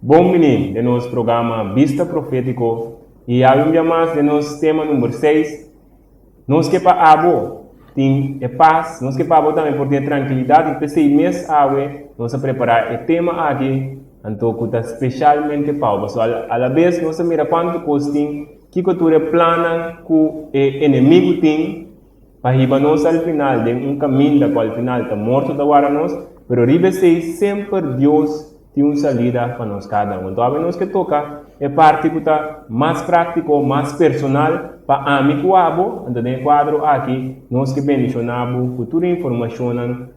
Bom menino de nosso programa Vista Profético e ainda mais de nosso tema número 6. Nós que para abo tem paz, nós que para abo também por ter tranquilidade e pensei mês nós preparar o tema aqui, então que está especialmente para o pessoal. À vez nós mira quanto custa que cultura plana que o inimigo tem para ir nós ao final de caminho da qual final está morto da hora nós, pero ribe sempre Deus tem uma salida para nós cada um. Então, nós que toca é parte que está mais prático, mais personal para amigo abo, então tem quadro aqui, nós que bendicionamos, com toda a informação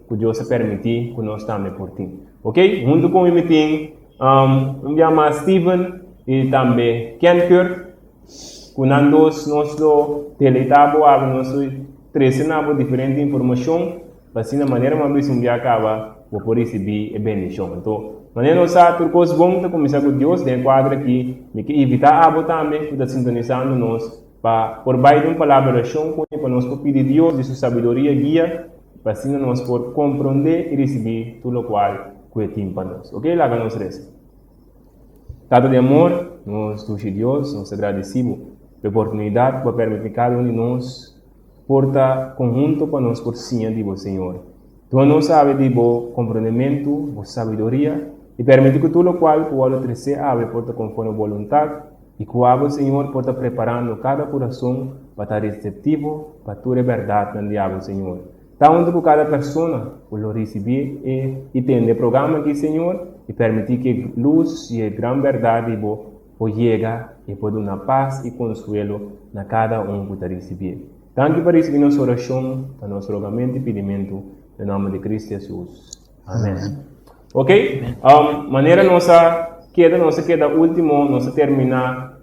que Deus permitir que nós também por ti. Ok? Junto com o meeting, chama Steven e também Ken Kurt, com nós teletabo, nós trecinamos diferente informação, para assim a maneira uma vez acaba por receber a bendição. Então, maneira nós sabemos que os bons começar com Deus, tem quadro aqui, que evitar abo também, que está sintonizando nós, para por baixo de uma palavra de oração, para nós pedir Deus de sua sabedoria guia, para assim nós por compreender e receber tudo o qual que tem para nós. Ok? Lá que nós rezamos. Tanto de amor, nós tuxe Deus, nós agradecemos pela oportunidade para permitir cada um de nós porta conjunto para nós por cima de você, Senhor. Tu não sabe de bom compreendimento, boa sabedoria, e permite que tudo o qual o outro crescer ave porta conforme a vontade, e que o Senhor porta preparando cada coração para estar receptivo para a tua verdade no diabo, Senhor. Então, que cada pessoa pode receber e ter o programa aqui, Senhor, e permitir que luz e a grande verdade chegar e pode dar paz e consuelo na cada um que está receber. Tanto para receber nossa oração, para nosso rogamento e pedimento, em nome de Cristo Jesus. Amém. Ok? Maneira nossa queda último, nossa terminar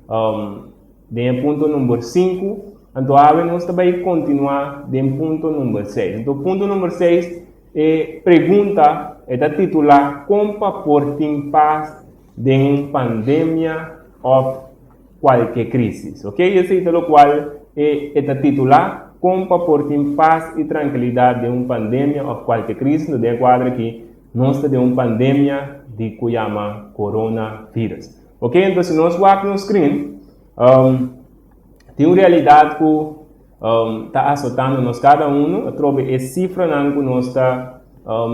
de ponto número 5. Então, nós também continuar de ponto número 6. Então, ponto número 6 é pergunta, é da titular, como portar em paz de uma pandemia ou qualquer crise. Ok? Esse é o qual é da titular, como portar em paz e tranquilidade de uma pandemia ou qualquer crise. No quadro aqui, nós temos uma pandemia de que chama coronavírus. Ok? Então, se nós vamos no screen, tem uma realidade que está assustando nós cada um. Eu trouxe a cifra que nós está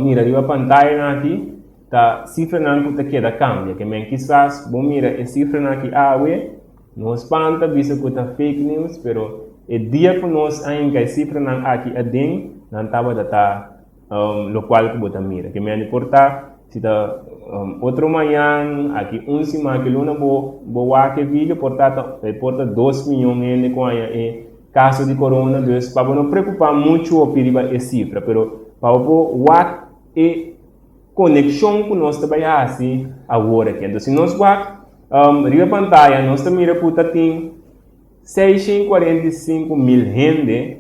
mirando a pantalla aqui. A cifra que está cambia. Que men quizás vou mirar a cifra aqui não espanta, visto que está fake news, pero o dia que nós ainda a cifra aqui adem, não estava data local que você mira. Que men importa se está outro manhã aqui 11 que luna boa que vídeo porta 2 milhões com a caso de coronavírus para não preocupar muito o perigo é cifra, pero para o é conexão que nós trabalhamos assim agora aqui. Então se nós riba pantalla nós mira puta tem 645 mil gente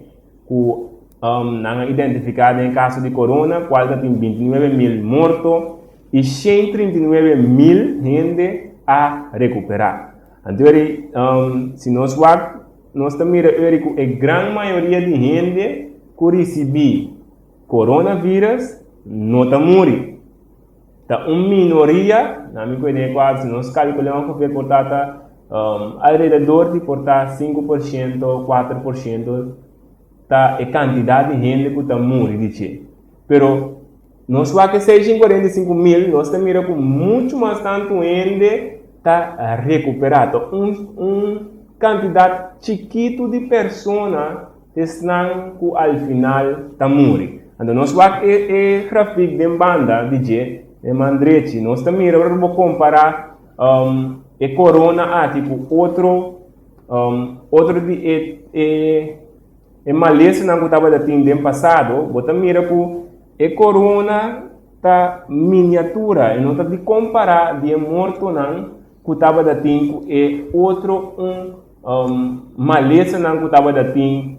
que não identificada em caso de corona, quase tem 29 mil mortos e 139 mil gente a recuperar. Então, se nós miramos a grande maioria de gente que recebeu coronavírus não está morrendo. Está uma minoria, na minha ideia quase, se nós calculamos que porta alrededor de portar 5%, 4%, tá a quantidade de gente que está morrendo. Pero nós vamos que 645 mil, nós temos com muito mais tanto gente está recuperado. Quantidade chiquito de pessoas estão que ao final está morrendo. Então nós vamos que gráfico de banda de Mandrete, nós também vamos comparar a corona tipo outro de malícia que estava da no passado, você mira que a corona está miniatura, e não está de comparar de morto não que estava da e outro malícia que estava da no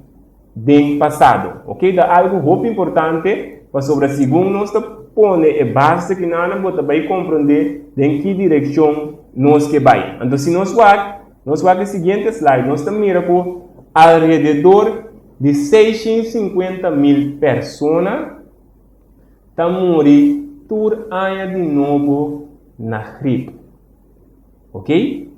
passado, ok? Da algo muito importante para sobre a segunda nós põe a base que nós vai compreender em que direção nós que vai. Então se nós vamos o seguinte slide, nós mira que alrededor de 650 mil pessoas estão morrendo por ano de novo na gripe. ok?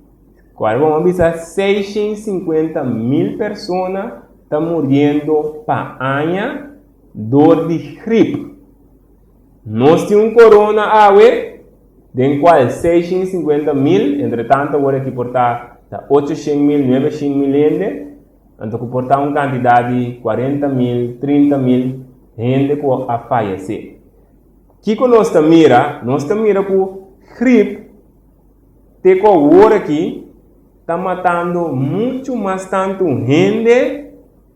Agora vamos avisar 650.000 pessoas estão morrendo para ano dor de gripe. Nós temos um corona awe, den qual 650.000, entretanto agora que portar 800.000, 900.000 então que portar uma quantidade de 40.000, 30.000 gente que a falecer. Que nós estamos mira com gripe, te com agora aqui está matando muito mais tanto gente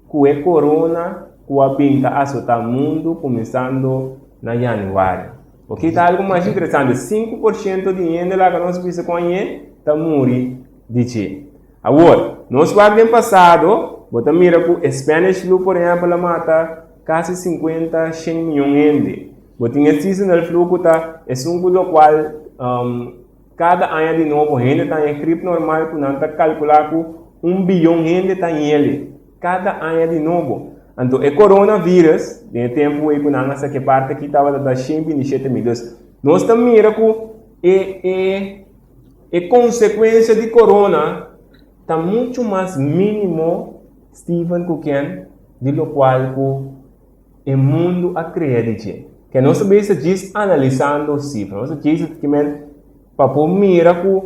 que é corona que a pinta assustar o mundo começando na janeiro. Ok? Está algo mais interessante. 5% de gente lá que nós pensamos com ele está morrendo de ti. Agora, nós guardamos passado, botamos mira que Spanish flu, por exemplo, ela mata quase 50, 100 milhões de gente. Botamos seasonal flu que é um do qual cada ano de novo gente está em gripe normal, que não está calculado 1 bilhão de gente está em ele. Cada ano de novo. Então, o coronavírus, no tempo que nós que parte aqui estava da 127 milhões. Nós estamos mirando que a consequência de corona está muito mais mínimo, Stephen Kuken, do qual o mundo acredita. Que nós diz analisando as cifras. Nós diz que para mirar que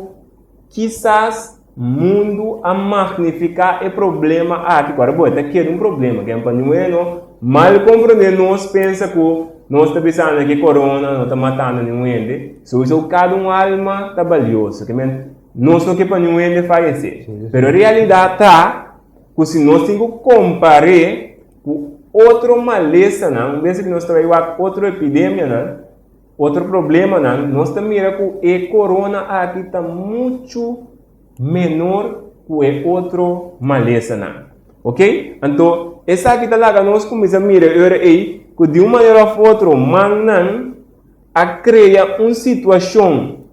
quizás mundo a magnificar o problema aqui. Agora, aqui é um problema, que é mal compreender, nós pensa que nós estamos pensando que corona não está matando ninguém. Se cada alma está valioso, que nós não queremos ninguém falecer. Mas a realidade está que se nós temos que comparar com outro maleza, não, vez que nós estamos com outra epidemia, não, outro problema, não, nós estamos mirando que a corona aqui está muito menor que outro maleza, não. Ok? Então, essa aqui está lá, nós começamos a mirar aí, que de uma maneira ou outra, não, a criar uma situação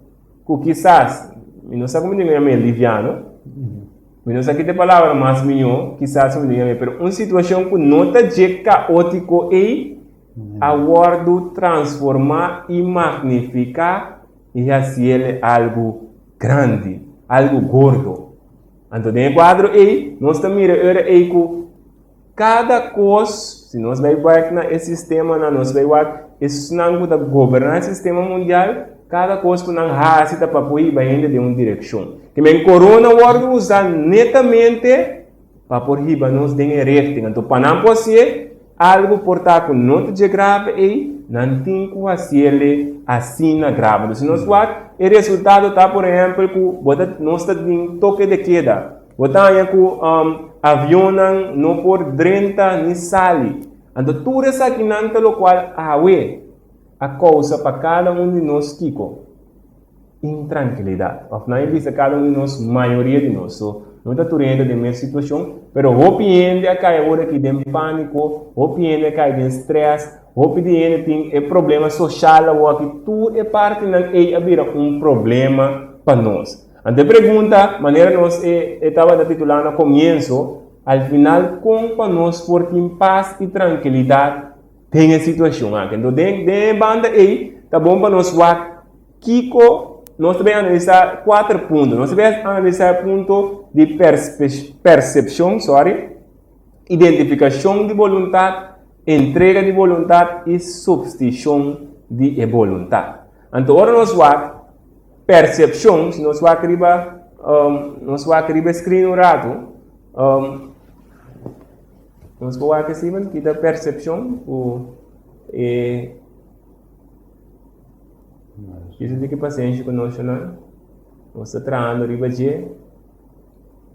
que quizás, não sei como dizer, é liviano, não sei que palavra mais melhor, quizás, mas uma situação que não está caótico aí, aguardo transformar e magnificar e fazer algo grande, algo gordo. Então, no quadro aí, nós estamos mirando aí que cada coisa, se nós vamos ver nesse sistema, nós vamos ver esse não da governar o sistema mundial, cada coisa que nós fazemos para poder ir de uma direção. Que o corona agora usa netamente para poder nós ter recto. Então, para não poder algo portar com nota grave aí, não tem que fazer assim na grave. Então, se nós vemos, o resultado está, por exemplo, que nós temos um toque de queda. Botamos que avião não por 30 nem sale. Então, tudo isso aqui não é o qual a causa para cada de nós, Kiko, intranquilidade. Afinal, vista cada de nós, maioria de nós. Não está turendo de mesma situação, mas o piende a cair agora que tem pânico, o piende a cair de estresse, o piende tem problema social, ou que tudo é parte de abrir um problema para nós. Ante pergunta, maneira nós estava titulando no começo, ao final, como para nós por ter paz e tranquilidade tem a situação aqui. Então, de banda aí, tá bom para nós ver Kiko, nós também analisar 4 pontos. Nós também analisar ponto de percepção, identificação de vontade, entrega de vontade e substituição de vontade. Então, agora nós vamos percepção, se nós vamos escrever um rato, nós vamos escrever que a percepção, isso de que paciente conosco, nós estamos trabalhando de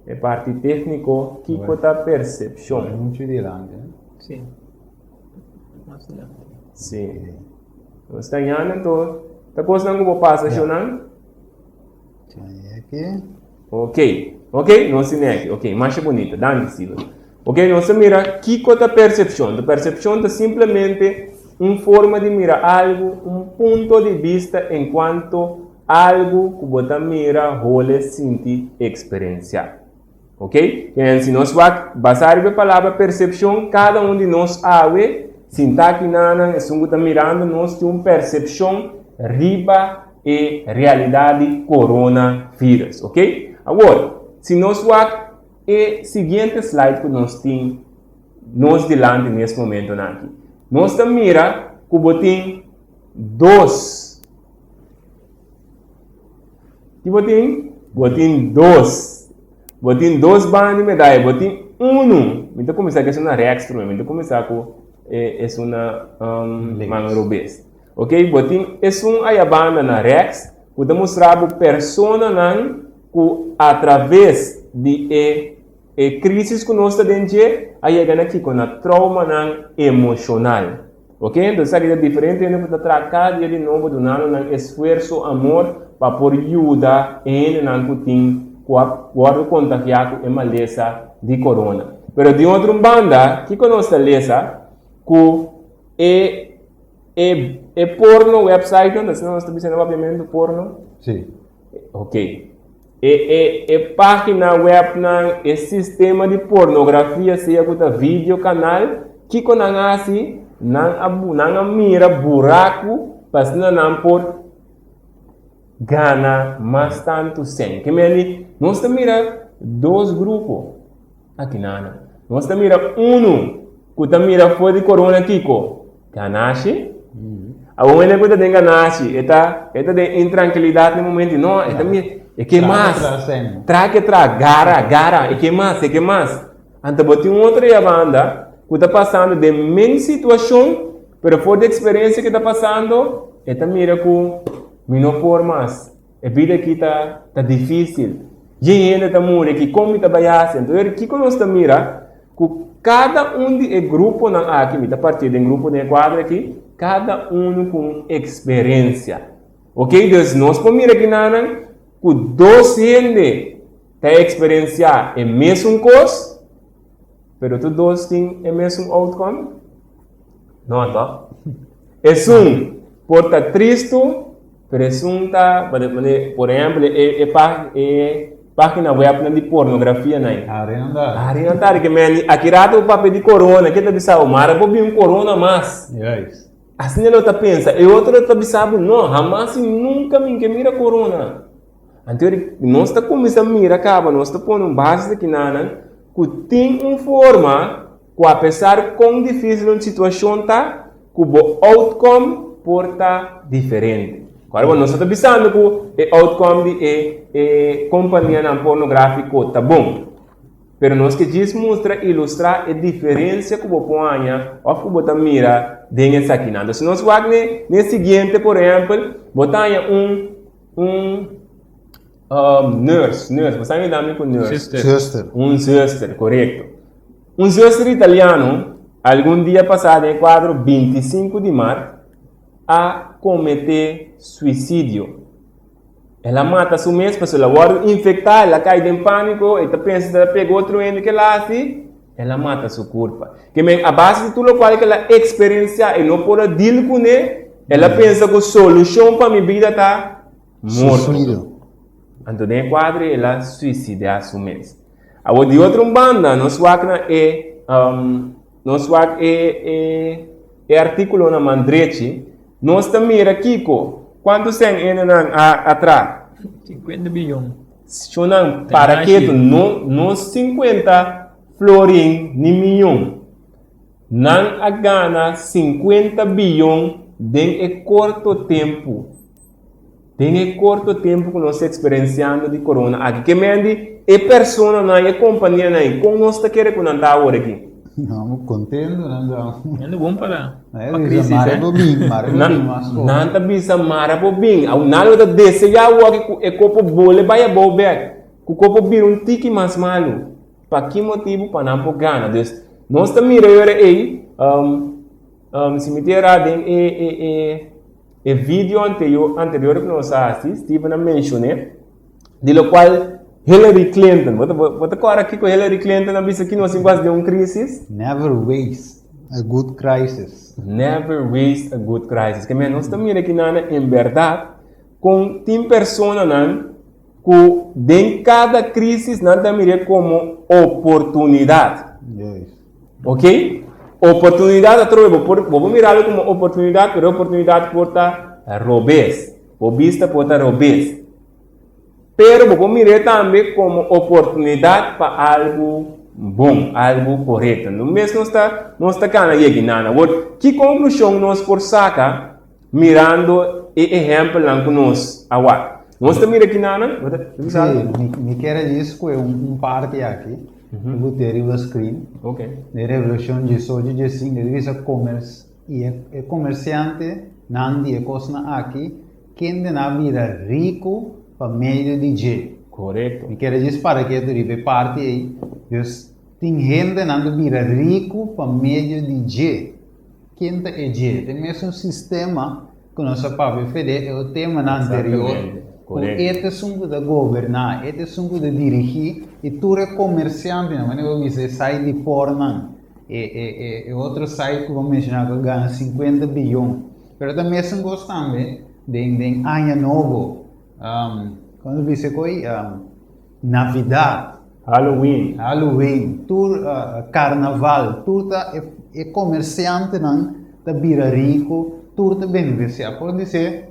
é parte técnica que conta percepção. É muito dilante, né? Sim. Sim. Nós estamos então, tá coisa não vou passar, não? Aqui. Ok, nós temos aqui, ok, mais bonita, dá Silva. Ok, nós mira que conta percepção. A percepção é simplesmente uma forma de mirar algo, um ponto de vista enquanto algo que você mira, rola, sentir, experienciar. Ok? Então, se nós vamos basar na palavra percepção, cada de nós sabe, sinta que nada, estamos mirando, nós temos uma percepção riba a realidade coronavírus, ok? Agora, se nós vamos o seguinte slide que nós temos nós delante nesse momento aqui. Nós estamos mira que botem dois. Que botem? Botem dois bandas de medalha. Botem então começar com essa Rex, então começar com essa mangrobes. Ok? Botem essa banda na Rex, para mostrar para a pessoa que através de crise que nós estamos tendo, aí é aqui com a trauma emocional. Ok? Então, isso é diferente, né? Para tratar de novo, donando esforço, amor, para por ajudar em que tem guarda contagiado com a maleza de corona. Mas de outra banda, que nós lesa, que é porno website, onde nós estamos dizendo obviamente porno? Sim. Ok. Página web é sistema de pornografia, seja com vídeo canal, que quando assim, não mira buraco, mas não por gana mais tanto sem. Que me nós mira dois grupos aqui nada. Nós mira que mira foi de corona Kiko, ganache. A homem que tem ganache, está de intranquilidade no momento, não, é que mais, gara, é que mais. Então, bote outra banda que está passando de mesma situação, mas por de experiência que está passando, está mira com não formas. A vida aqui está difícil. Gente está morrendo, que come está baixa. Então, aqui que nós estamos mira, que cada de grupo aqui, a partir do grupo de quadro aqui, cada com experiência. Ok? Então, nós podemos mirar aqui nada, que dois gente tem experienciar o mesmo coisa, mas todos dois têm o mesmo outcome? Não, tá? É por estar triste, mas por exemplo, página web de pornografia, né? Ariandar, que aqui rata o papel de corona, que está dizendo, mara, vou vir corona mais. Yes. Assim ele está pensando, e outro está dizendo, não, jamais nunca me mira corona. Então, nós estamos começando a mirar, nós estamos pondo base aqui nada, que tem uma forma, que apesar quão difícil a situação está, que o outcome pode estar diferente. Agora, nós estamos pensando que o outcome de companhia pornográfica está bom. Mas nós que diz mostra ilustrar a diferença que o ponha ou que o mira dentro aqui nada. Se nós vamos no seguinte, por exemplo, botar nurse, você me dá com nurse? Sister, correto. Sister italiano, algum dia passado, em quadro 25 de março, a cometer suicídio. Ela mata sua mesma pessoa, ela vai infectar, ela cai em pânico, ela pensa que ela pegou outro ente que ela assim, ela mata sua culpa. Que a base de tudo qual que ela experiencia e não pode deal com ele, ela pensa que a solução para minha vida está morto. Então, em quadro, ela suicida a sua mesma. Agora, de outra banda, nós vamos artigo na Mandretti, nós também aqui, quantos tem atrás? 50 bilhões. Chonang para que não 50 florin ni milhão. Não agana 50 bilhões em curto tempo. Tem curto tempo que nós estamos experienciando de corona. Aqui que mende é pessoa na é companhia na como nós está querendo que não está agora aqui. Não, contendo, não. Não bom para a crise, não está bisa marabobim. Ao nada da desse já o que é copo bole vai a bolber. O copo bir tique mais malo. Para que motivo para não pôr gana? Nós estamos mirando aí, cemitério e vídeo anterior que nós assistimos, mencionei, de lo qual Hillary Clinton, você agora aqui com Hillary Clinton, na vista que nós temos de uma crise? Never waste a good crisis. Never waste a good crisis. Que nós estamos aqui em verdade, com tem pessoas que em cada crise nós estamos como oportunidade. Yes. Ok? Oportunidade, vou mirar como oportunidade, mas oportunidade porta robês. o vista pode estar obeso. Pero vou mirar também como oportunidade para algo bom, algo correto. No mês não está cana aqui nada. Que conclusão nós por saca mirando o exemplo lá que nós agora. Nós está mirando aqui nada? Sim, me quero dizer que é parte aqui. Eu vou ter o screen. Ok. De revolução de soja de sim, de visa comércio e comerciante nandi e coisa aqui quem de na vida rico para meio de je. Correto. Me quero dizer para que tu ribe parte aí. Dus tem gente na vida rico para meio de je. Quem é je? Tem mesmo um sistema que nós sabemos fazer é o tema anterior. Correto. Este assunto de governar, este assunto de dirigir, e tu é comerciante, não é? Você sai de porna, e outro sai que vou mencionar que ganha 50 bilhões. Mas também são gostando de ano novo, quando você coi Navidad, Halloween, tu carnaval, tu é comerciante não, da bira rico, tu te beneficia, por dizer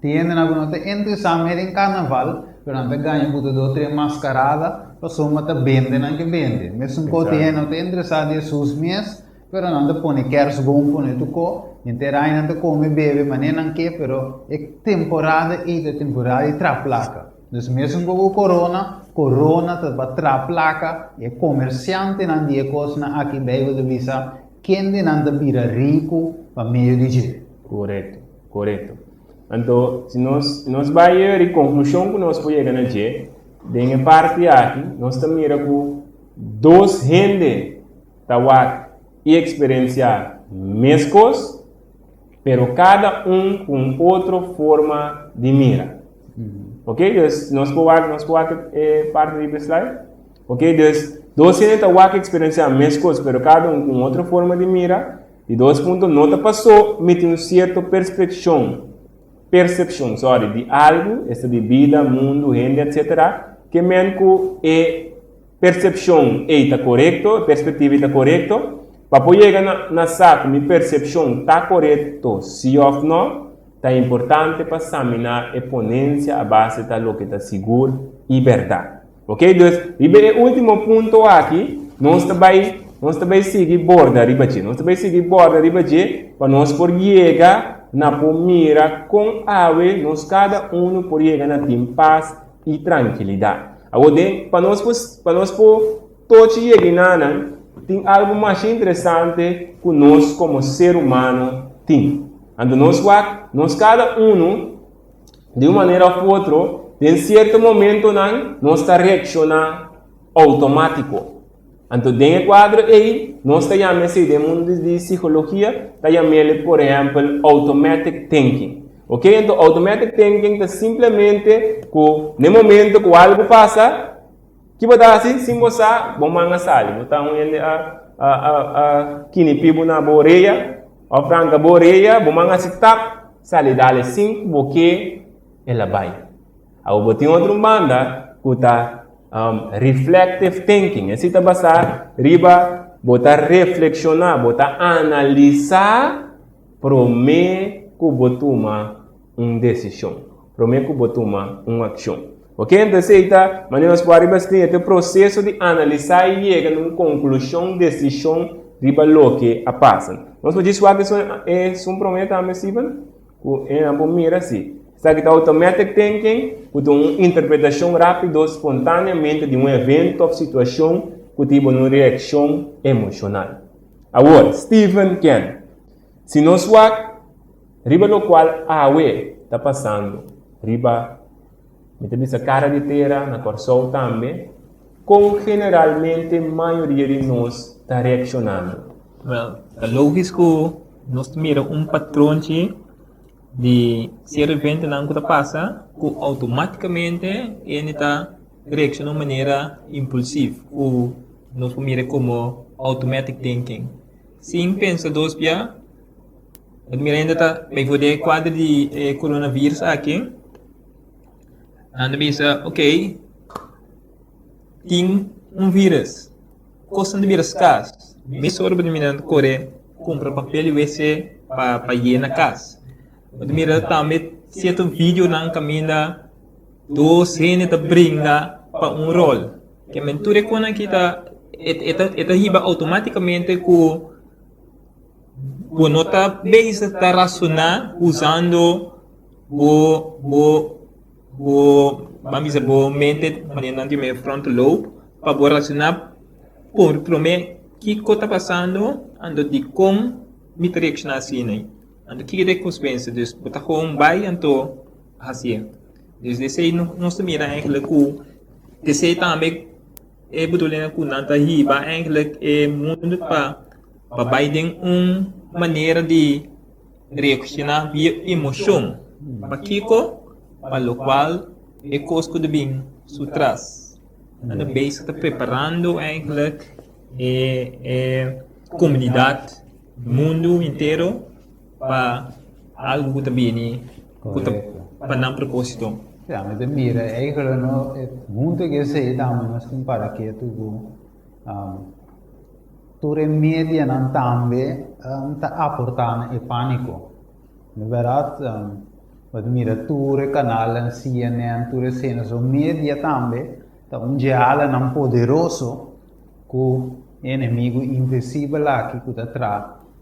tiene na gunota entre samer em carnaval, durante ganha buta do tre mascarada, passou mata vende não que vende. Mesmo que tiene não tem interessado em sus mês, pero não te põe queres bom põe tu co, interai não te come bebe, mas nem que, pero é temporada e traplaca. Dus mesmo com o corona te vai traplaca, é comerciante não dia coisa aqui bebe de visa, quem de não te vira rico para meio de dia. Correto. Então, se nós vamos a conclusão que nós podemos chegar aqui, de parte aqui, nós também com duas gente e experienciar mescos, pero cada com outra forma de mira. Ok? Então, nós podemos parte do slide? Ok? Então, duas gente experienciar mescos, pero cada com outra forma de mira, e dois pontos nota passou, mete certa percepção de algo, essa de vida, mundo, gente, etc. Que mesmo que a percepção está correta, a perspectiva está correta, para poder chegar na saco, minha percepção está correta, sim ou não, está importante para examinar a ponência a base do que está seguro e verdade. Ok? Então, o último ponto aqui, nós também seguir borda ribachi. Nós também seguir borda ribachi para nós por chegar na pomira com ave, nós cada por chegar na tem paz e tranquilidade. Agora, para nós por todos chegar tem algo mais interessante que nós como ser humano tem. Então nós cada de uma maneira ou outra, em certo momento nós está reaccionando automático. Então, dentro do quadro aí, nós chamamos de mundo de psicologia, chamamos, por exemplo, automatic thinking. Ok? Então, automatic thinking é simplesmente que, no momento que algo passa, que você assim, sim, você vai sair. Você a kinipibo na boreia, a franca boreia, você vai tap, sai dali 5, porque ela vai. Aí, você tem outra banda, que está reflective thinking. Esse está basta riba, botar reflexionar, botar analisar, prometer que botuma decisão, prometer que botuma ação. Ok? Então, aceita, mas nós podemos ter o processo de analisar e chegar a uma conclusão, decisão, riba lo que passa. Nós podemos dizer que é prometa a Steven? É uma mira assim. Sabe que automatic thinking, com uma interpretação rápida, espontaneamente de um evento ou situação, que tem uma reação emocional. Agora, Stephen Ken, se nós vamos, riba no qual a AUE está passando, riba, metendo essa cara de terra, na corção também, como generalmente a maioria de nós está reaccionando. Well, é lógico que nós miramos patrão de se de repente não que passa, que automaticamente ele está reaccionando de maneira impulsiva, ou nós mira como automatic thinking. Sim, pensa dois pia, admirando tá, bem poder quadro de coronavírus aqui, anda bisa, ok, tem vírus, coisa de vírus casa, me sobre dominando correr, compra papel e WC para ir na casa. Mira também certo vídeo na caminha dos gente te brinda para rol. Que menture quando kita eta hiba automaticamente com o nota base está racionar usando vamos dizer mente maneira de meu front lobe para racionar por prome que está passando ando de como me reaccionar assim né ando que de consequência dus botar com vai anto assim desde sei nós mira eigenlijk o de sei também bedoeling que nanta hiba eigenlijk mundo para Biden maneira de reaccionar via emoção para Kiko para o qual é cosco de bem sutras anda bem está preparando eigenlijk comunidade mundo inteiro para algo que também para não propósito. Ja, met de mieren, eigenlijk no, het moet ik zeggen dat misschien para que tu media não também tá aportando e pânico. Na verdade, mas mira, tu canal CNN, tu cenas, o media também tá geral não poderoso que o inimigo invisível lá que tá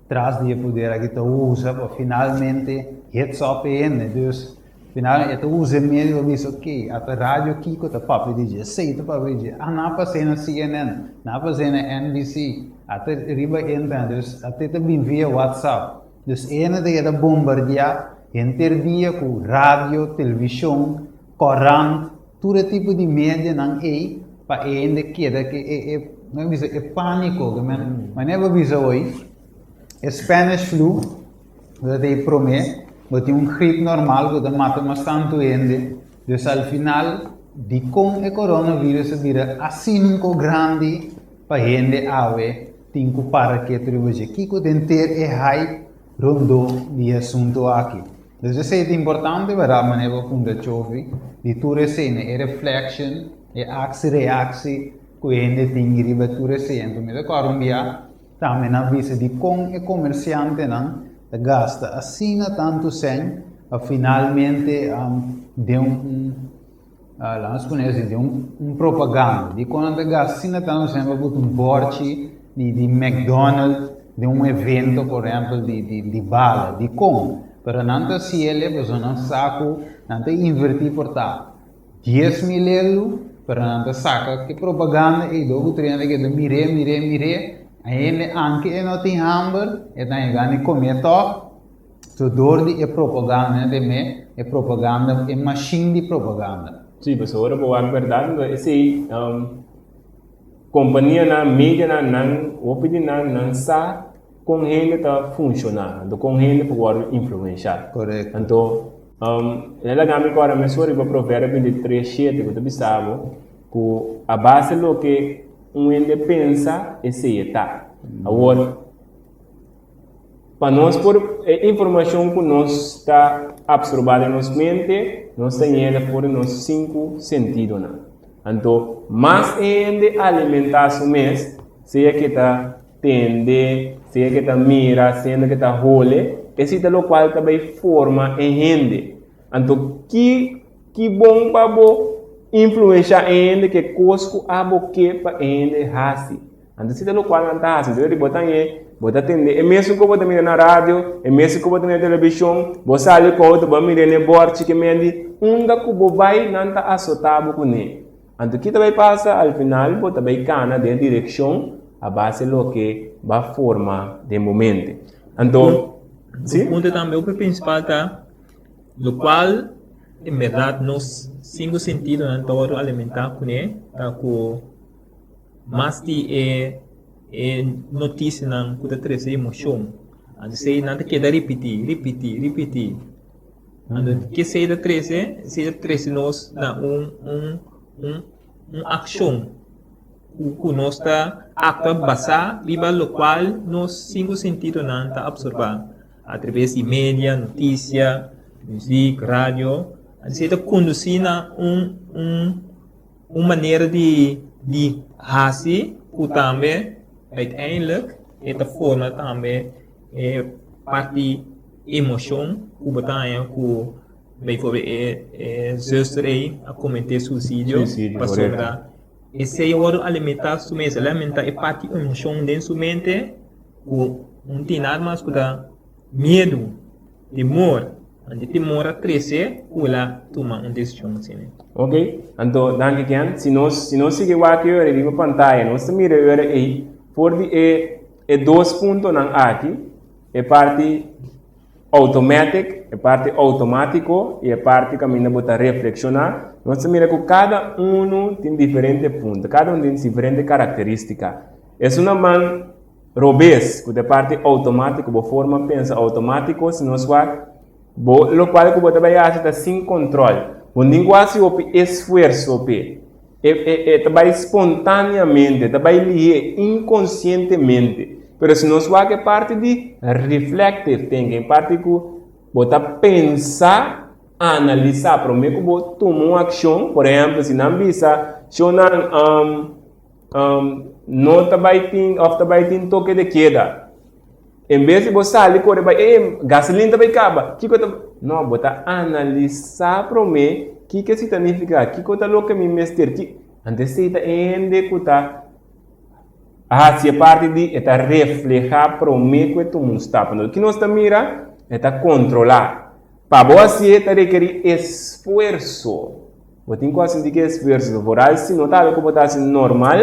atrás de poder que tu usa para finalmente het op in. Dus final itu usa medio diz ok, até rádio aqui que tá papo diz, sei tá papo diz, napa cena CNN, napa cena NBC, até riba entra, dus até também via WhatsApp. Dus ene de da bombardear dia com rádio, televisão, corrente, todo tipo de mídia não é para ainda queda que não diz é pânico, mas não é bisa hoje. Spanish flu, dat é promete. Mas tem gripe normal que mata bastante gente. Dus al final, de com o coronavírus vira assim grande para gente ave, tem que para que tu veja que o ter hype rondo de assunto aqui. Dus isso é importante para maneira como da chove, de tu recene e reflection, e reação que a gente tem que riba tu recene. Então, me Colombia também avisa de com o comerciante não gasta assim tanto sem finalmente de vamos conhecer de propaganda de quando gasta assim tanto sem para borte de McDonald's de evento por exemplo de bala de com para não se ele pessoa não saco não tem invertir por tá 10 mil euros para não saca que propaganda e logo treina que mire ainda anche não tem hamburger e daí ganha comer top so door die propaganda de me é propaganda é machine de propaganda. Sim, pessoal, agora a verdade é esse companhia na mídia não opinião não sa com gente tá funcionando, com gente pode influenciar. Correto. Então, ela gami agora me sorri para provérbio de 3:7 que tu bisabo que a base do que ende pensa e se está. Agora, para nós, por informação que nós está absorvada em nossa mente, nós temos por nos 5 sentidos. Então, mais ende alimentar o mês, seja que está tende, seja que está mira, seja que está role, esse é o qual também forma em gente. Então, que bom para influenciar ainda que cosco abo que para ainda raci. Então se lo qual anda raci, deve botar atender. É mesmo que eu botar na rádio, é mesmo que eu botar na televisão, você ali com outro bom mirar no board que me andi, unda que bo vai nanta assotado com ele. Então que também passa ao final, botar bem cana de direção a base lo que vai formar de momento. Então, sim. O ponto também o principal tá, do qual em verdade nos 5 sentidos na todo alimentar com ele tá com mais de notícia não que traz emoção ando sei nada que dá repetir ando que sei da 13 nós na ação o nós tá acta basar viva lo qual nos 5 sentidos não tá absorver através de mídia notícia música rádio você está conduzindo uma maneira de raci, que também, uiteindelijk, é a forma também, parte emoção que botar com bijvoorbeeld zuster a cometer suicídio Suicídio, para correto. sobrar. Esse é o alimentar su mente, alimentar é parte emoção dentro sua mente com tem nada mais que dá medo, temor, e temor a crescer, ou lá tomar uma decisão assim. Ok? Então, danke Ken. Se nós seguimos aqui, eu digo a pantalla, nós mira aí, por dois pontos aqui, é parte automática, é parte automático e é parte que a gente bota reflexionar. Nós mira que cada um tem diferente ponto, cada um tem diferente característica. É uma man robês, que é parte automática, a forma pensa automático, se nós vai, lo qual que você vai fazer sem controle. O linguagem é esforço, vai espontaneamente, vai ler inconscientemente. Mas se nós vai que parte de reflective thinking, parte que você pensa, analisar, para mim que você toma uma ação, por exemplo, se não visa, se não vai ter toque de queda. Em vez de você ali correr, gasolina vai acabar. Não, você analisar para mim o que significa, o que está louco me mestre, antes de ainda que está se é parte de reflejar para mim que tu mundo está. O que nós estamos mira é controlar. Para você requer esforço. Você tem quase que esforço. Por aí, se não está algo que está normal,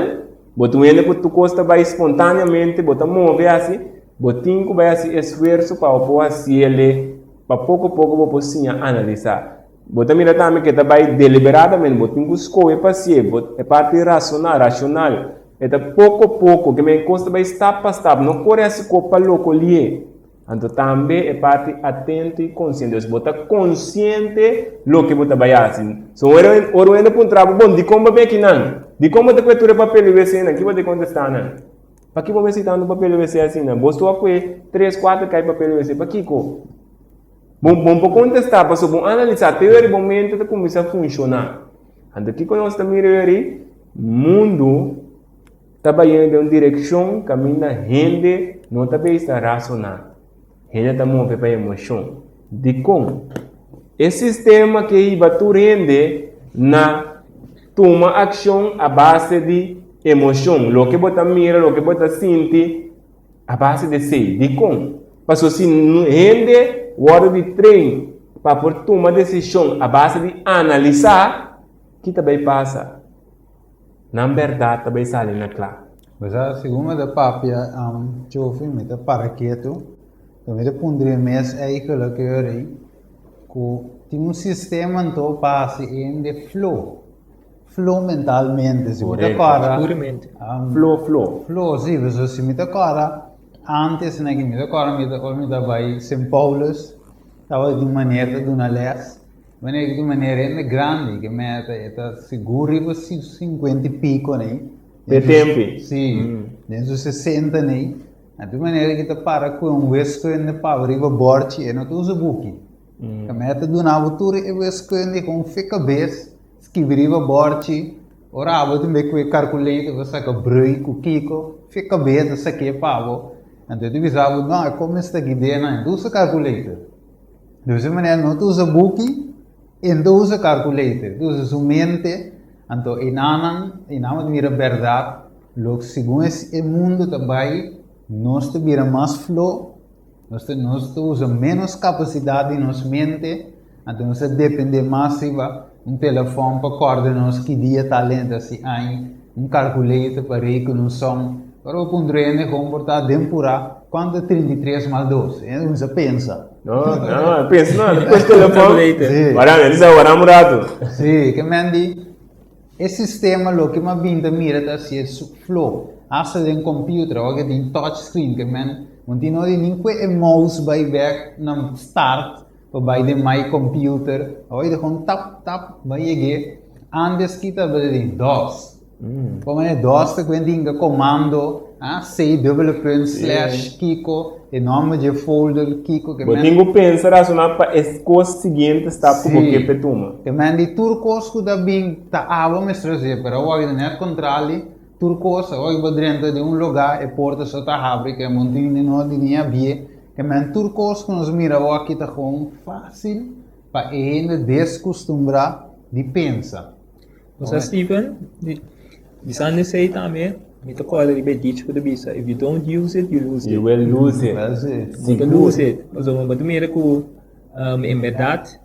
você ainda que tu costa vai espontaneamente, você move assim, você tem que fazer esforço para fazer ele, para pouco a pouco você analisar. Você mira também que vai deliberadamente, você tem que escolher para si, é parte racional. É pouco a pouco que me custa vai step a step, não corre esse copo louco ali. Então também é parte atento e consciente. Você está consciente do que você vai fazer. So, ora ainda para um trabalho bom, de como vai aqui não? De como você vai papel e VC não? Que você contestar não? Para que você está no papel e VC assim não? Você está com 3, 4 cai papel e VC. Para que co? Bom para contestar, para bom analisar, até o momento que começa a funcionar. Então aqui quando nós estamos mirando, mundo está indo em uma direção que a gente não está racional. A gente está movendo para a emoção. De como? Esse sistema que vai rende na toma ação a base de emoção. O que você mira, o que você sente, a base de si. De como? Porque se rende o hora de treino para tomar decisão a base de analisar, o que também passa? Na verdade, também sai na clara. Mas a segunda papia, eu fui me para quieto, eu me pondrei mais aí que eu quero que tem um sistema então passa em de flow mentalmente, se me para Puramente. flow, sim, mas se me para antes né que me para vai São Paulo, estava de maneira de uma les. Mas de maneira grande, que é seguro e 50 e pico, né? De tempo? Sim, dentro de 60, né? De maneira que tu para com um vesco e para arriba borte e não tu usa buque. A meta do navutura é vesco e com fica bes, escreveriva borte, ora você também com calculate, você saca brui, com kiko, fica bes, você que é pavo. Então tu visava, não, é como está aqui dentro, tu usa calculator. Dessa maneira não tu usa buque, então usa calculator, usa sua mente, então inanam de verdade, logo segundo esse mundo também, nós temos mais flow, nós usa menos capacidade em nossa mente, então nós depende mais de um telefone para coordenar que dia talento assim, calculator para ir com um som, para o pondrene comportar temporada, quando 33 mais 12, você pensa. Não, pensa não, depois do telefone, paramos, agora mudado. Sim, que mendi, esse sistema lo que me vinda mira tá se flow, asa de um computer, ou que tem touchscreen, que men, continua de nenhum mouse vai back na start, ou vai de my computer, ou de com tap, vai chegar, antes que tá de DOS. Como é DOS, que tem comando, /kiko, e nome de folder Kiko que eu tenho que pensar racional para as coisas seguintes está por que petuma. Que mandi turcos que também tá água me trazer para o área net controle turcos hoje vai dentro de um lugar e porta só tá abre que montinho de não tinha bie Que men turcos que nos mira aqui tá gewoon fácil para ainda descostumbrar de pensar. Então, Steven, de Sunday say também, me tocou ali bem dito da bisa. If you don't use it, you lose You it. will lose it. Mas é, You lose it. Mas o que mira que, em verdade,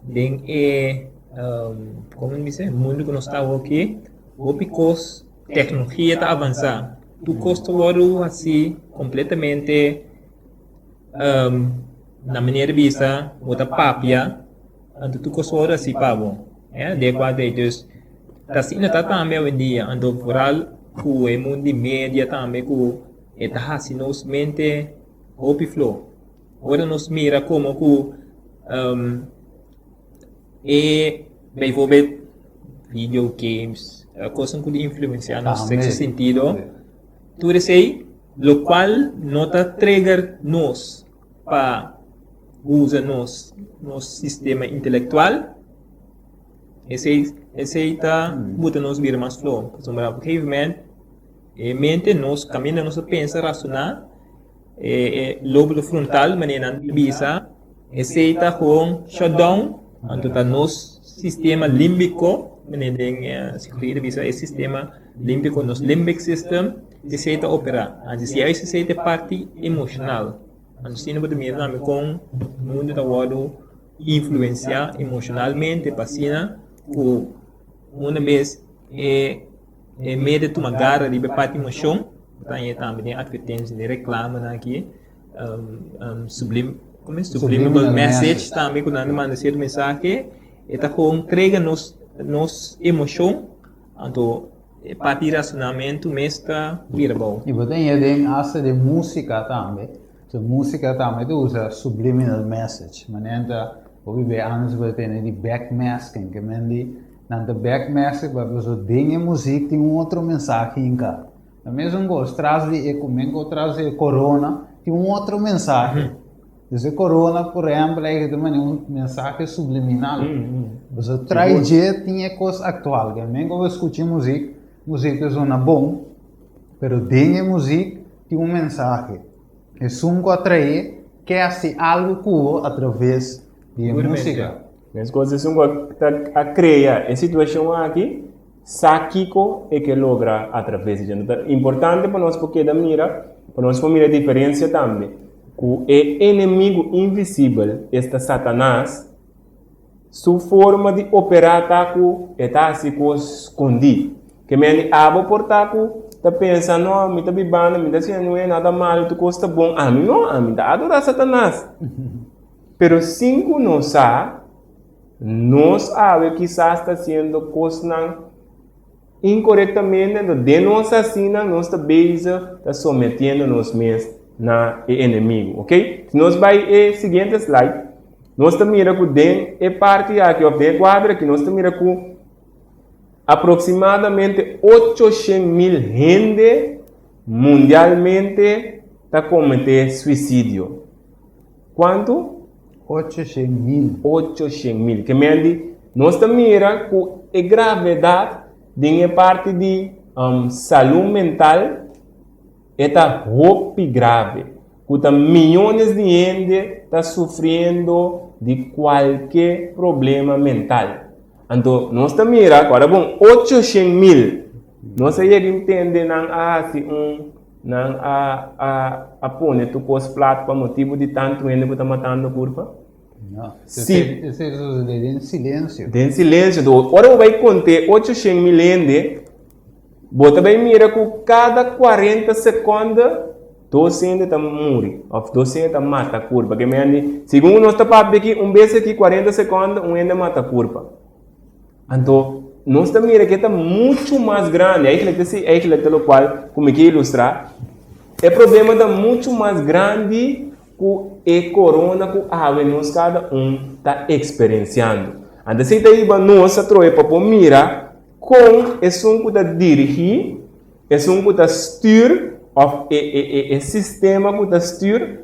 como me diz, o mundo que nós estamos aqui, o picos tecnologia está avançando. Tu custa agora assim completamente na maneira de vista, outra papia, então tu custa agora assim para bom. De quatro então, tá assim tá também hoje em dia, ando plural que o mundo de mídia também que está assim nos mente hope flow. Agora nos mira como que bijvoorbeeld videogames, coisas que influenciam no sexto sentido. Tu sei, lo qual nota trigger nos para usar nos sistema intelectual. Esse está botando nos vir mais flow. Por exemplo, mente nos caminha, nos pensa racional, lóbulo frontal, maneira visa, esse está com shutdown, então nos sistema límbico, maneira psicologia visa, esse sistema límbico, nos limbic system, esse está opera. Então, se esse é parte emocional, então se não pode mirar com o mundo da world influenciar emocionalmente pasina que uma vez meio de tomar garra de parte emoção, também advertência de reclama aqui, subliminal message também quando anda manda certo mensagem, está com entrega nos emoção, então parte de racionamento mestra vira bom. E você tem essa de música também. So, música também usa subliminal message. Manenta, we be antes we ter de backmasking, que mendi na backmasking, para você dengue música tem outro mensagem em cá. Na mesma coisa, traz de corona, tem outro mensagem. Esse corona, por exemplo, é também um mensagem subliminal. Você traz de tinha coisa atual, que mesmo quando escuta música é bom, pero dengue música tem um mensagem. É sunco atrair que é assim algo que através de música. As coisas são a criar a situação aqui, saquico é que logra através de gente. Importante para nós porque da mira, para nós família a diferença também. O inimigo invisível, este Satanás, sua forma de operar está assim escondido. Que me abo por taco tá pensando, não, me tá bibando, me tá sendo não é nada mal, tu gosta bom, a mim não, a mim tá adorar Satanás. Pero cinco não sabe, nós sabe que está sendo coisas incorretamente, de nós assassina, nós tá beija, tá sometendo nós mesmos na inimigo, ok? Se nós vai ao seguinte slide, nós tá mira que den é parte aqui, of the quadra, que nós tá mira que aproximadamente 800,000 gente mundialmente está cometendo suicídio. Quanto? 800,000. 800,000. Que me nós também mira que a gravidade de parte de saúde mental está roupa grave. Que milhões de gente está sofrendo de qualquer problema mental. Então, nós também mira, agora bom, 800,000. Nós aí entende não não a pôr tu cos plato para motivo de tanto ainda que está matando a curva. Sim. Esse é em silêncio. Em silêncio. Agora vai contar 800,000 gente. Bota bem mira que cada 40 segundos 200 está morre, ou 200 mata a curva. Que me segundo nós está para aqui vez aqui 40 segundos ainda mata a curva. Então, nós também que está muito mais grande, é aquilo qual, como que ilustrar, o problema está muito mais grande que a corona que nós cada está experienciando. Então, se daí nós para mirar com esse que está dirigir, esse que está styr, o sistema que está styr,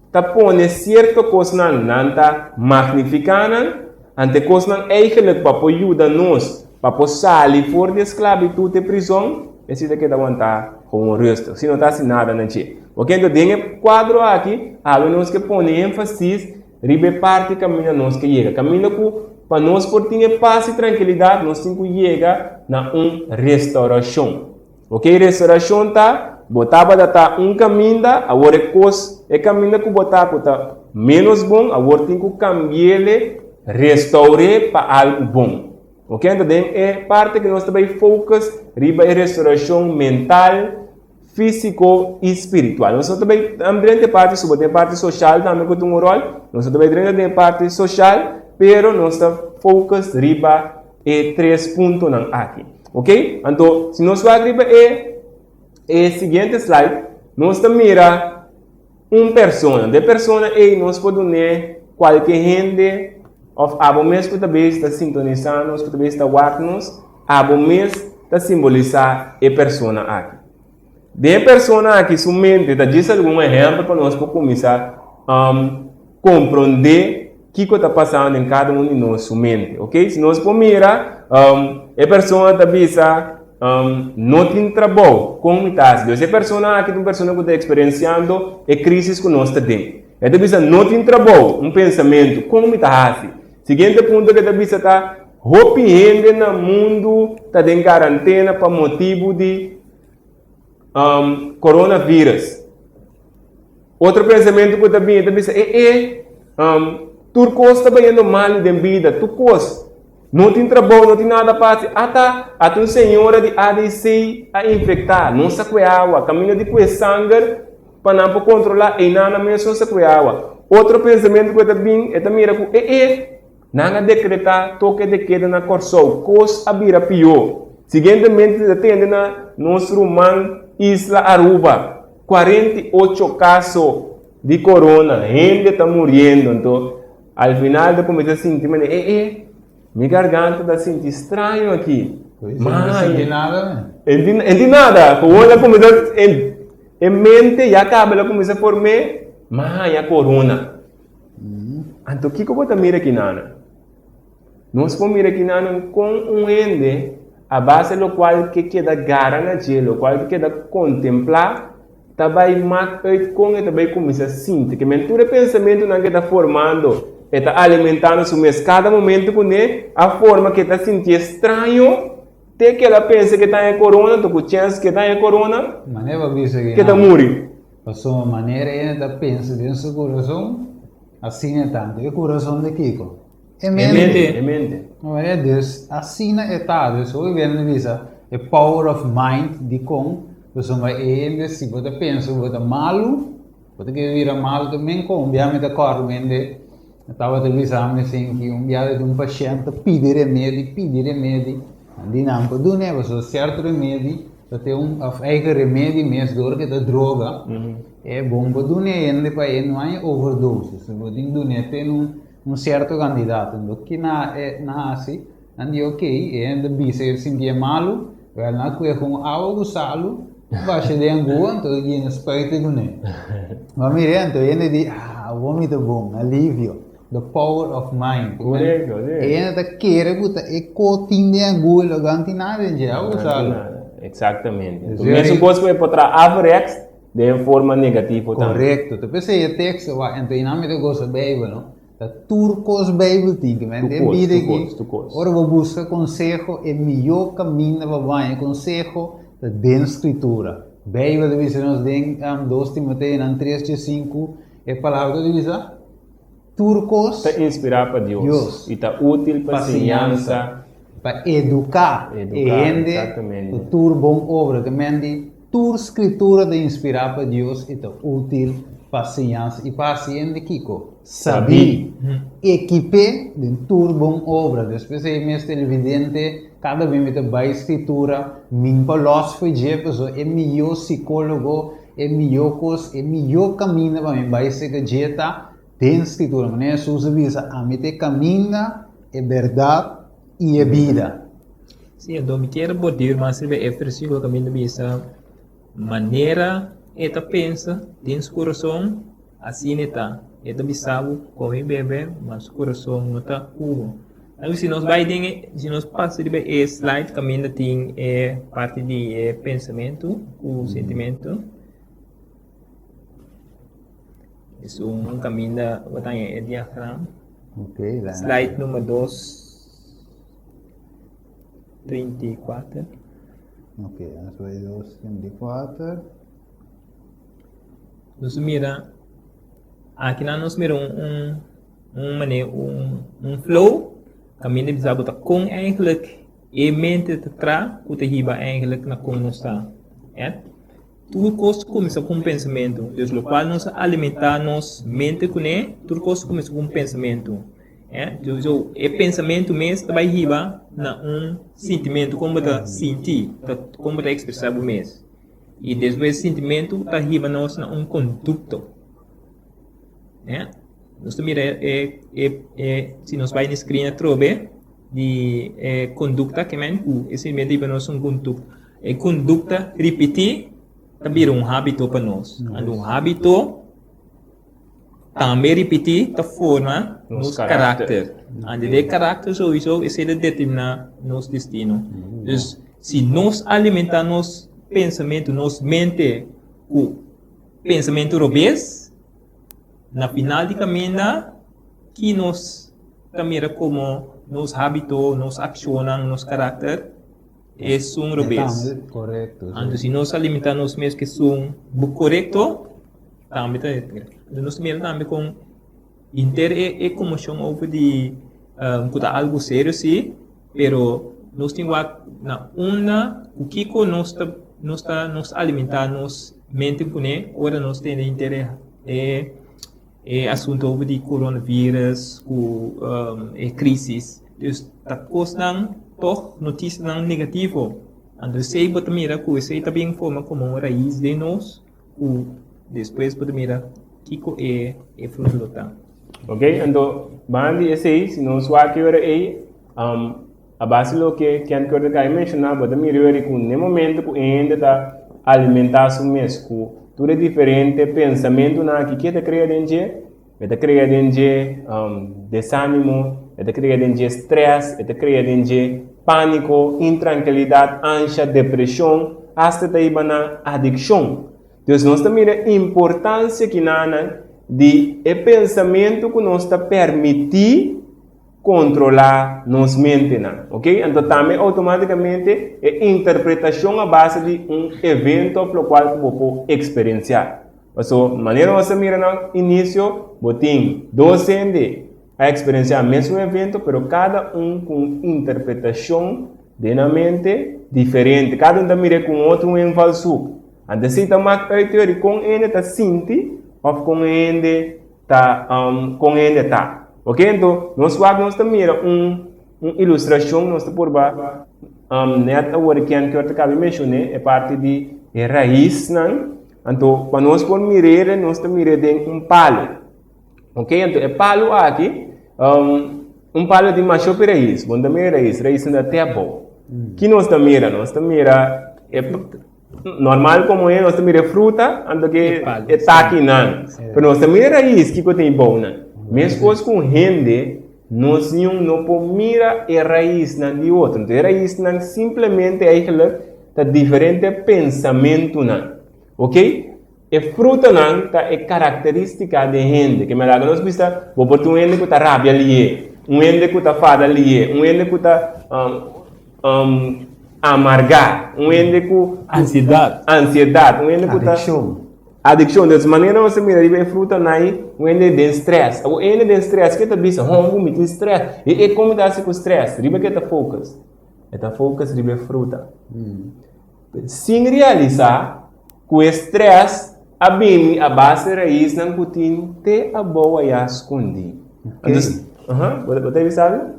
está pondo certa coisa não está magnificando. Ante coisas eigenlijk para ajudar nós para sair fora da esclavitud e prisão, necesita que aguantar com o resto, se não está assim nada na che. Ok, então tem um quadro aqui, nós que põe ênfase, ribe parte caminha nós que chega, caminha para nós por ter paz e tranquilidade, nós temos que chegar na restauração. Ok, restauração tá, botava data caminho, agora é caminho que botava tá menos bom, agora tem que cambiar restaurar para algo bom. Ok, então é parte que nós também focus riba a restauração mental, físico e espiritual. Nós também temos parte sobre a parte social também que tem um rol. Nós também temos a parte social, pero nós focus riba e 3 pontos aqui. Ok? Então, se nós vamos riba e seguinte slide, nós mira pessoa. De pessoa nós podemos ver qualquer gente of abo mês que também está sintonizando, que também está watchando, abo mês está simbolizar a pessoa aqui. De pessoa aqui, somente, está dizendo algum exemplo para nós para começar a compreender o que está passando em cada um de nós, somente, ok? Se nós mirar, a pessoa está não tem trabalho, como está? Se a pessoa aqui é uma pessoa que está experienciando a crise que nós temos. Esta pessoa não tem trabalho, pensamento, como está? Seguinte ponto que esta pessoa está rompindo no mundo, está em quarentena por motivo de coronavírus. Outro pensamento que também turcos está indo mal de vida, turcos não tem trabalho, não tem nada para fazer, até uma senhora de ADC a infectar, não se com água, caminha de com sangue para não controlar e nada mesmo se com água. Outro pensamento que também é também não decretar toque de queda na corção, coisa abira pior. Seguintemente, atende na nosso irmão Isla Aruba, 48 casos de corona, gente está morrendo. Então, ao final, eu comecei a sentir, minha garganta está sentindo estranho aqui. Não senti nada, né? Entendi nada. Quando ela começou em mente, e acaba, ela começou a formar, mas a corona. Então, o que eu vou mirar aqui, Nana? Nós vamos mirar aqui, Nana, com ende, a base do qual que queda gara na gelo, o qual que queda contemplar, também marca com e também começa a sentir que mentura pensamento não está formando, está alimentando o mês cada momento com a forma que está sentindo estranho, até que ela pensa que está em corona, tu com chance que está em corona, que está morrendo. Passou uma maneira ela está pensa dentro do seu coração, assim é tanto, e o coração de Kiko. É mente. Não é Deus, assim é tá, Deus, hoje vem visa, é power of mind de com, pessoa vai ele se você pensa, você malo, você que vira malo também com, obviamente a cor vende, estava te visando assim que dia de paciente pedir remédio, ali não pode né, você certo remédio, você eigen remédio mesmo dor que da droga, é bom para do né, para ele não é overdose, se você do né tem certo candidato, do que na assim, andi ok, e ainda bisa ele sentia malo, vai na coisa com água salo, baixa de angua, então ele não respeita do né. Mas mira, então ele diz, vômito bom, alívio, the power of mind. Correto. E ainda quer botar, e cotinho de angua, não ganha nada em água salo. Exatamente. Então, mesmo coisa que pode trazer avrex de forma negativa também. Correto. Então, pensei o texto, então, não me gosta Bíblia, não? Da turcos Bíblia tem que entender que ora vou buscar conselho é melhor caminho para vai conselho da dentro escritura. Bíblia diz nos den 2 Timoteo 3:5 é palavra que diz turcos está inspirado para Deus e está útil para ciência, para educar exatamente. O tur bom obra que mende tur escritura de inspirar para Deus e está útil paciência e paciente Kiko saber equipe de tur bom obra especialmente televidente cada vez que vai escritura min filósofo de pessoa é melhor psicólogo é melhor coisa é melhor caminho para mim vai ser que jeta tem escritura maneira suja visa a mim te caminha é verdade e é vida. Sim, então me quero poder mas se é versículo caminho visa maneira eta pensa dentro do coração assim está eta bisabo come bebe mas o coração não está puro Se nós vai se nós passa de slide, caminho tem parte de pensamento, o sentimento. Isso caminho botar diagrama. Ok, lá. Slide número 2, 34. Ok, nós vai 2, 24. Nós mira, aqui nós mira um flow, caminho de botar com eigenlijk mente te tra, o te hiba eigenlijk na como nós está, tudo começa com pensamento, dus lo qual nós alimentar nos mente com tudo começa com pensamento, dus o pensamento mesmo vai hiba na sentimento como tá sentir, como tá expressar o mesmo. E depois sentimento está arriba nós na conduto, nós mira se nós vai na screen trobe de conduta que men esse meio de nós conduta conduta repetir também hábito para nós, and hábito também repetir da forma nos caráter, and de caráter sowieso esse determina nosso destino. Dus se nós alimentamos pensamento, nos mente o pensamento robês, na final de caminho, que nos caminha como nos hábitos, nos ações, nos caráter, é robês. Correto. Então, se nós alimentamos mesmo que são correto, também nós mira também com comoção over de algo sério, sim, pero nós temos na o que nos alimentamos mente com ora nós temos interesse assunto de coronavírus crise, dus tá costam toch notícias negativo, ando sei bota mira que sei também forma como uma raiz de nós o depois bota mira que fruto tá. Ok, então bandi esse se nós vai que ora a base do que han que eu mencionar, bota mira que no momento que ainda tá alimentar su mesmo, tudo é diferente pensamento na que te cria dentro, te cria dentro desânimo, te cria dentro estresse, te cria dentro pânico, intranquilidade, ânsia, depressão, até te iba na adicção. Então nós também a importância que nana de pensamento que nos está permitir controlar nos mente, ok? Então também automaticamente é interpretação a base de evento pelo qual você experienciar. Então, maneira você mira no início, você docente a experienciar o mesmo evento, pero cada com interpretação de na mente diferente. Cada tá mira com outro ênfase. Então se tá mais teoria com ele tá sente ou com ele tá ok, então nós vamos também ilustração nós por ba net agora que eu acabei de mencionar é parte de raiz, então quando nós por mirar nós também tem palo, ok, então é palo aqui palo de macho raiz, bom também raiz na terra, que nós também normal como nós também fruta, então que é taqui mas nós também raiz que tem bom mesmo coisa com rende, nós não podemos mirar a raiz de outro. Então, a raiz simplesmente é diferente pensamento, ok? A fruta é característica de rende, que me dá nós vista, vou por um rende que está rabia ali, rende que está fada ali, rende que está amargar, rende que ansiedade, rende que está adicção, dessa maneira você mira de fruta naí, o ende de stress, o ende de stress que tá bisa, muito stress, e como dá se com stress, riba que tá focus riba fruta. Sem realizar que o stress a base raiz não putin te a boa e a escondi. Você sabe?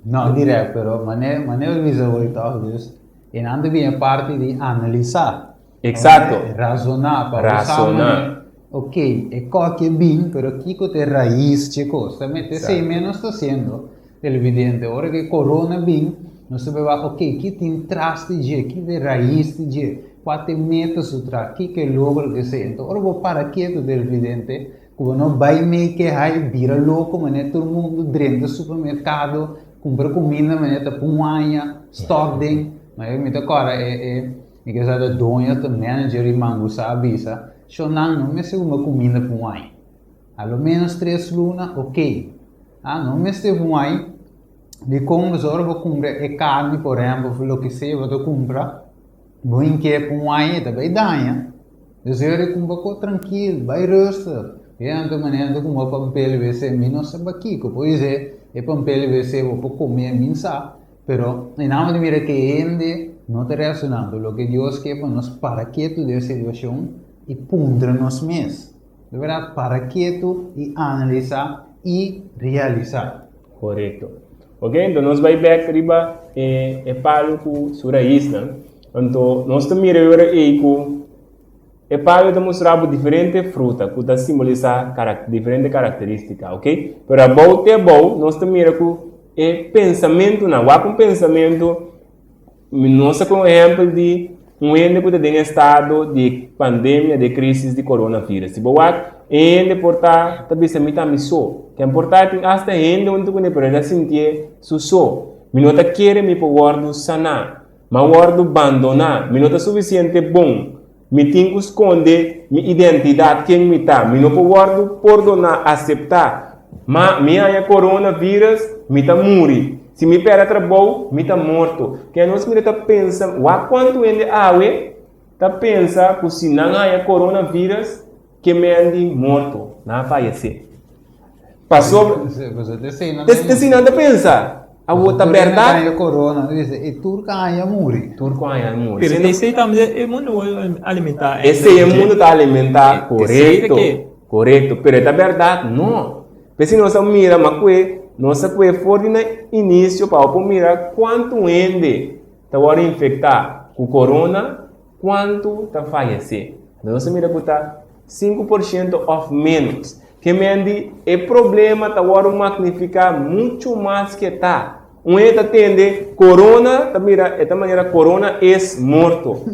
Não, direto, pero maneira visa hoje talvez, e não devia parte de analisar. Exato. Razonar, ok, é qualquer bem, pero aqui que tem raiz de coisa, também sei menos está sendo evidente. Agora que corona bem, nós sabemos, ok, que tem traste de que tem raiz de qual tem metas o tra, que logo que sei. Então, agora vou para aqui é evidente, quando não vai meio que vai vira louco, mas todo mundo dentro do supermercado, compra comida, mas tá punha, stock ding, mas eu me tá agora me que da dona tá manager e mango sabe sa, não me se uma comida punha. Ao menos 3 lunas, ok. Não me se punha, de como vou comprar carne, por exemplo, o que seja, vou comprar, vou em que punha, tá bem danha. Dus eu compro tranquilo, vai rosto. E então maneira como o papel vai ser menos aqui, pois o papel vai ser o pouco comer minsa, pero em nada de mira que ainda não está reacionando o que Deus quer para nós para quieto de situação e pondra nos mês. De verdade, para quieto e analisar e realizar. Correto. Ok, então nós vamos back riba palo com sura isna. Então nós também agora com palo de mostrar diferentes frutas que simbolizam diferentes características, ok? Pero a bom é bom, nós também com pensamento na com pensamento, nós com exemplo de ende que tem estado de pandemia, de crise de coronavírus. Se você ende portar, também se me miso. Que é importante hasta ende onde você pode sentir suso. Me não quer me por sanar, mas guardo abandonar. Me não suficiente bom. Me tenho que esconder minha identidade, quem me está. Me não posso perdonar, aceitar. Mas minha coronavírus, me está morrendo. Se me perde trabalho, me está morto. Que nós me está pensando, quanto ele está pensando que se não há coronavírus, que me ande morto, não vai ser. Passou. Você não pensa. A outra verdade é corona, diz, turca ainda morre. Turco ainda morre. Pero esse também é mundo alimentar. Esse é mundo da alimentar, correto. Correto, pero é verdade, não. Porque se nós mira, mas nós for no início para mirar quanto ende está infectar com corona, quanto está falecer. Nós mira que está 5% ou menos. Que mende é problema está magnificar muito mais que está. Eta tende corona, tá mira, esta maneira corona é morto.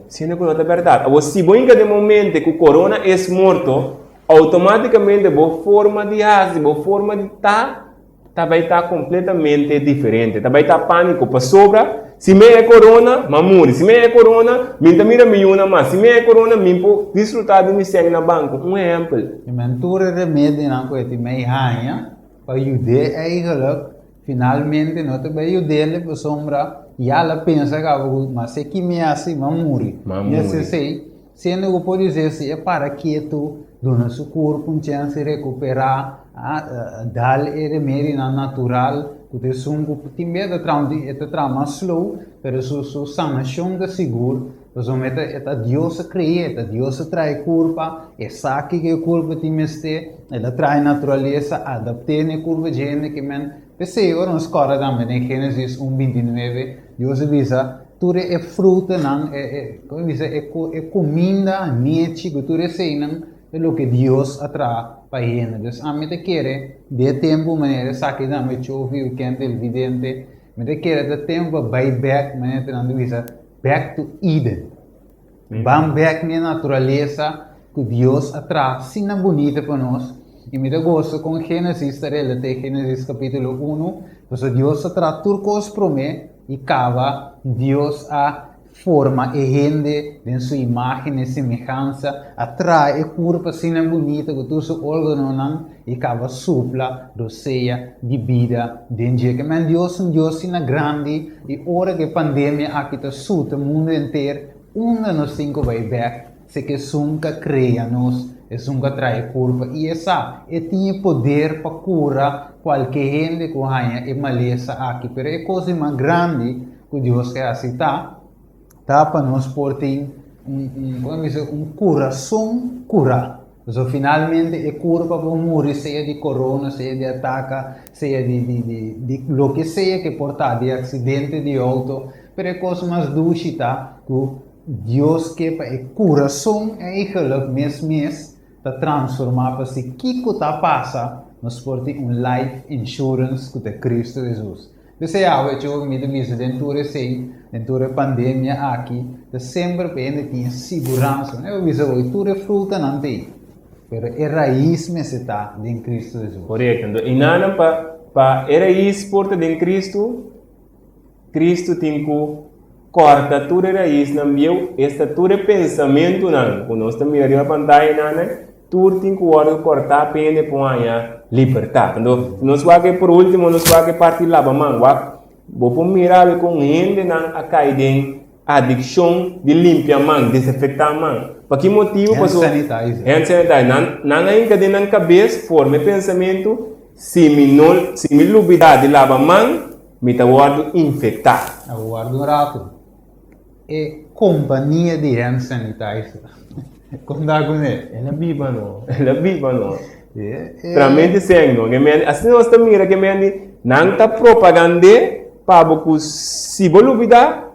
Sendo que não é verdade. Se você de momento que corona é morto, automaticamente a forma de agir, a forma de estar, vai estar completamente diferente. Vai estar pânico para sobra. Se me é corona, mamuri. Se me é corona, minta mira milhona mais. Se me é corona, me pode desfrutar de me sangue na banco. Exemplo. E mentura remédio não coisa de meia rainha para ajudar eigenlijk. Finalmente, não te vai ajudar para sombra. E ela pensa que mas se que me assim, mamuri. E assim, sendo que pode dizer se é para quieto, do nosso corpo um chance de recuperar, dar remédio natural. Porque sungo timbe da trauma slow, pero su sanação da seguro, pues eta Deus cria, eta Deus trai culpa, e saque que culpa timeste, ela trai natureza, adapte ne culpa gente que men, pensei ora nos cora também em Gênesis 1:29, Deus avisa, tudo é fruta não, como diz, é comida, niente, que tudo é seinan, é o que Deus atrai. Pahiena. Dus a me te quiere de tempo maneira saque da me chove o quente evidente me te quiere de tempo buy back maneira te visa back to Eden. Bam back na natureza que Deus atrai sina bonita para nós e me te gosto com Gênesis relate Gênesis capítulo 1 pues Deus atrai turcos prome e cava Deus a forma e gente de sua imagem e semelhança atrai e curva sina bonita que tu su órgão e cava supla doceia de vida dentro que men Deus sina grande e ora que pandemia aqui tá suta o mundo inteiro nos cinco vai back se que nunca cria nos e nunca trai curva e essa e tinha poder para curar qualquer gente que ganha e maleza aqui pero é coisa mais grande que Deus quer aceitar para nós portem um coração curar. Então, finalmente, é cura para morrer, seja de corona, seja de ataque, seja de lo que seja que portar, de acidente de auto, mas é coisa mais dúvida, tá? Que Deus quer para o coração, eigenlijk, mesmo, está transformar para se que está passa, nós portem life insurance que é Cristo Jesus. Você sabe, eu me disse dentro da pandemia aqui, sempre tem segurança. Eu disse, tudo é fruta não tem, mas é raiz me está em Cristo Jesus. Correto. Então, e nada para para era isso porta de Cristo, Cristo tem que corta tudo raiz na meu, esta tudo pensamento não, quando nós estamos mirando a pantalla né, tudo tem que cortar a pena para liberdade. Então, nós vamos por último, nós vamos partir lá para manga, vou mirar com gente não a cair em adicção de limpar mão, desinfectar mão. Por que motivo? Hand sanitizer. Hand sanitizer. Não ainda de na cabeça, forma pensamento, se me lubidade de lavar mão, me está guardo infectar. Eu guardo rápido. É companhia de hand sanitizer. Conta com ele. Ela viva não. Ela viva não. Realmente sem não. Assim nós estamos mirando que não está propaganda para que se lubidade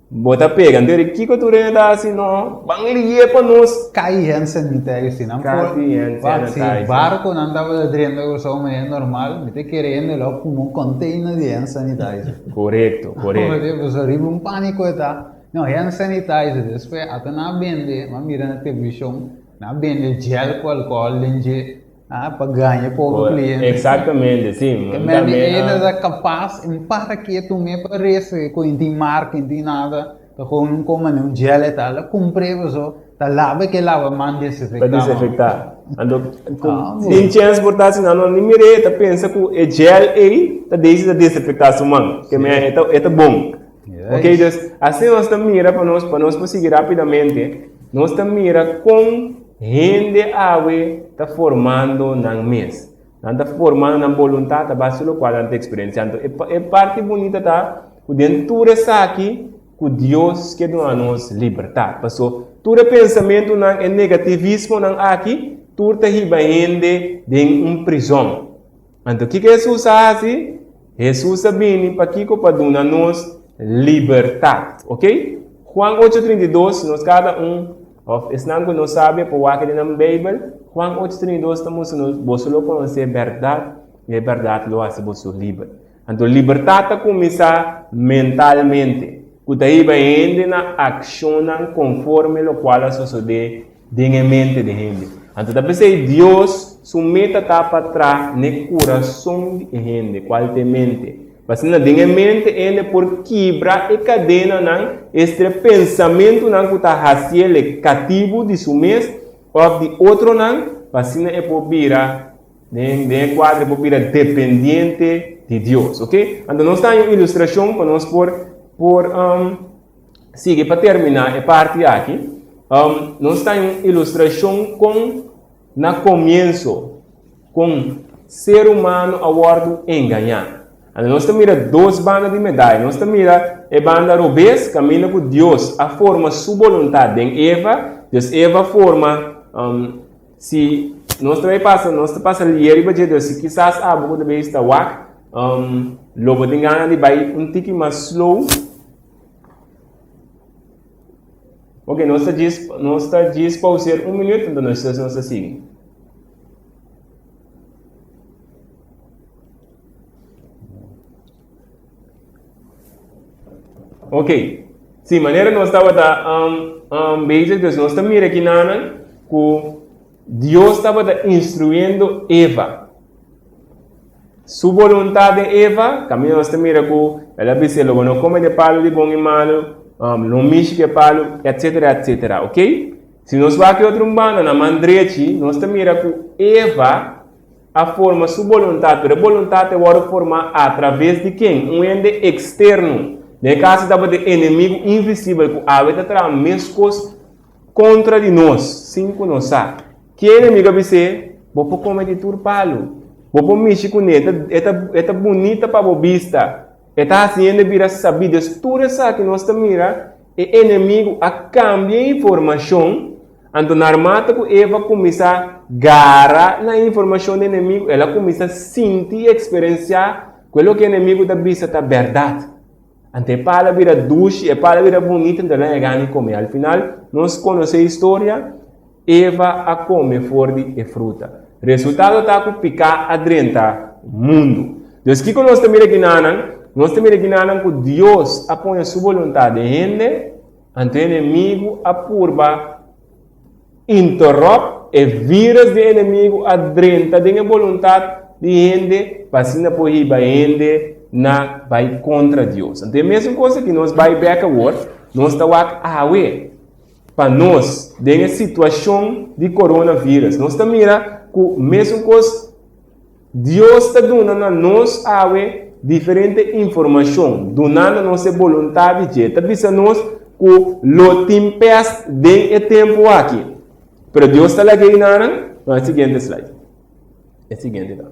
bota pegando, ele que tu renda assim não, bangliye para nós. Cai hand sanitizer, se não for, se barco não estava dentro só é normal, me te querendo logo com um container de hand sanitizer. Correto. Você arriba um pânico tá. Não, hand sanitizer, depois até na vende, mas mira na televisão, na vende gel com álcool, linge, para ganhar pouco cliente. Exatamente, sim. Que mas ele é capaz, para que tu me parece com tem marca, tem nada, com um como um gel e tal, comprei você, tá lava que lava man desinfectar. Para desinfectar. Tem chance por estar assim, não nem mire, tá pensa que o gel aí tá deixa de desinfectar sua mão, que é bom. Ok, então assim nós estamos mirando para nós conseguir rapidamente, nós estamos mirando com rende água está formando na mês, está formando na vontade, base do qual está experienciando. É parte bonita tá, o dentro dessa aqui, que Deus quer dar a nós liberdade. Passou, todo pensamento é negativismo aqui, tudo está rende de uma prisão. Então, o que Jesus faz? Jesus vem para aqui para dar a nós liberdade, ok? Juan 8:32, nós cada Senão que não sabe, por o que na Bíblia, Juan 8:32 estamos você não conhecer verdade, e a verdade lo hace você livre. Então, liberdade começa mentalmente. Que daí vai indo na ação conforme o qual a sociedade tem em mente de gente. Então, talvez Deus submeta para trás no coração de gente, qual tem mente. Mas na dinha mente ele por quebrar a cadena não este pensamento não que está raciel cativo de su mês ou de outro não, mas na é por virar de quadro por virar dependente de Deus, ok? Então nós temos uma ilustração para nós sigue para terminar a parte aqui. Nós temos uma ilustração com na começo com ser humano a bordo enganar. Nós estamos mirando duas bandas de medalha. Nós estamos mirando a banda Robes, caminha com Deus, a forma sua vontade em Eva. Deus Eva forma, se nós também passa ali, Deus, se quizás a boca de está wak, logo de ganhar de vai um tique mais slow. Ok, nós está diz pausar minuto, então nós estamos assim. Ok, sim, maneira nós estava basic, nós estamos mirando aqui que Deus estava instruindo Eva. Sua vontade de Eva, caminho nós estamos mirando que ela disse, não come de palo de bom e malo, não mexe de palo, etc, etc, ok? Se nós vamos aqui outro bando, na mandrete, nós estamos mirando que Eva, a forma sua vontade, a vontade é formar através de quem? Um ente externo. No caso estava de inimigo invisível que habita traz mescos contra de nós, cinco nós sabe. Que inimigo vai ser? Vou comer de turpalo, vou mexer com ele, é bonita para a vista, é assim ele vira sabido, tudo isso que nós estamos mirando, é inimigo a cambiar informação, então na armata que Eva começa a garrar na informação do inimigo, ela começa a sentir e experienciar aquilo que o inimigo da vista está verdade. Ante a palavra vira doce, a palavra vira bonita, então ela é ganha comer. Al final, nós conhecemos a história, Eva a come fora e fruta. Resultado está com picar adrenta mundo. Deus que nós estamos aqui nós estamos aqui que Deus apoia sua vontade de gente, ante o inimigo a purba interrompe e vírus de inimigo adrenta de vontade de gente, para assim por aí, vai gente na vai contra Deus. Então, a mesma coisa que nós vai backward, nós estamos away para nós, dentro situação de coronavírus. Nós estamos mira com a mesma coisa, Deus está dando a nós away diferente informação, dando a nossa vontade de está pensando nós com o tempest dentro do tempo aqui. Pero Deus está lá que não é o seguinte slide. É o seguinte, tá?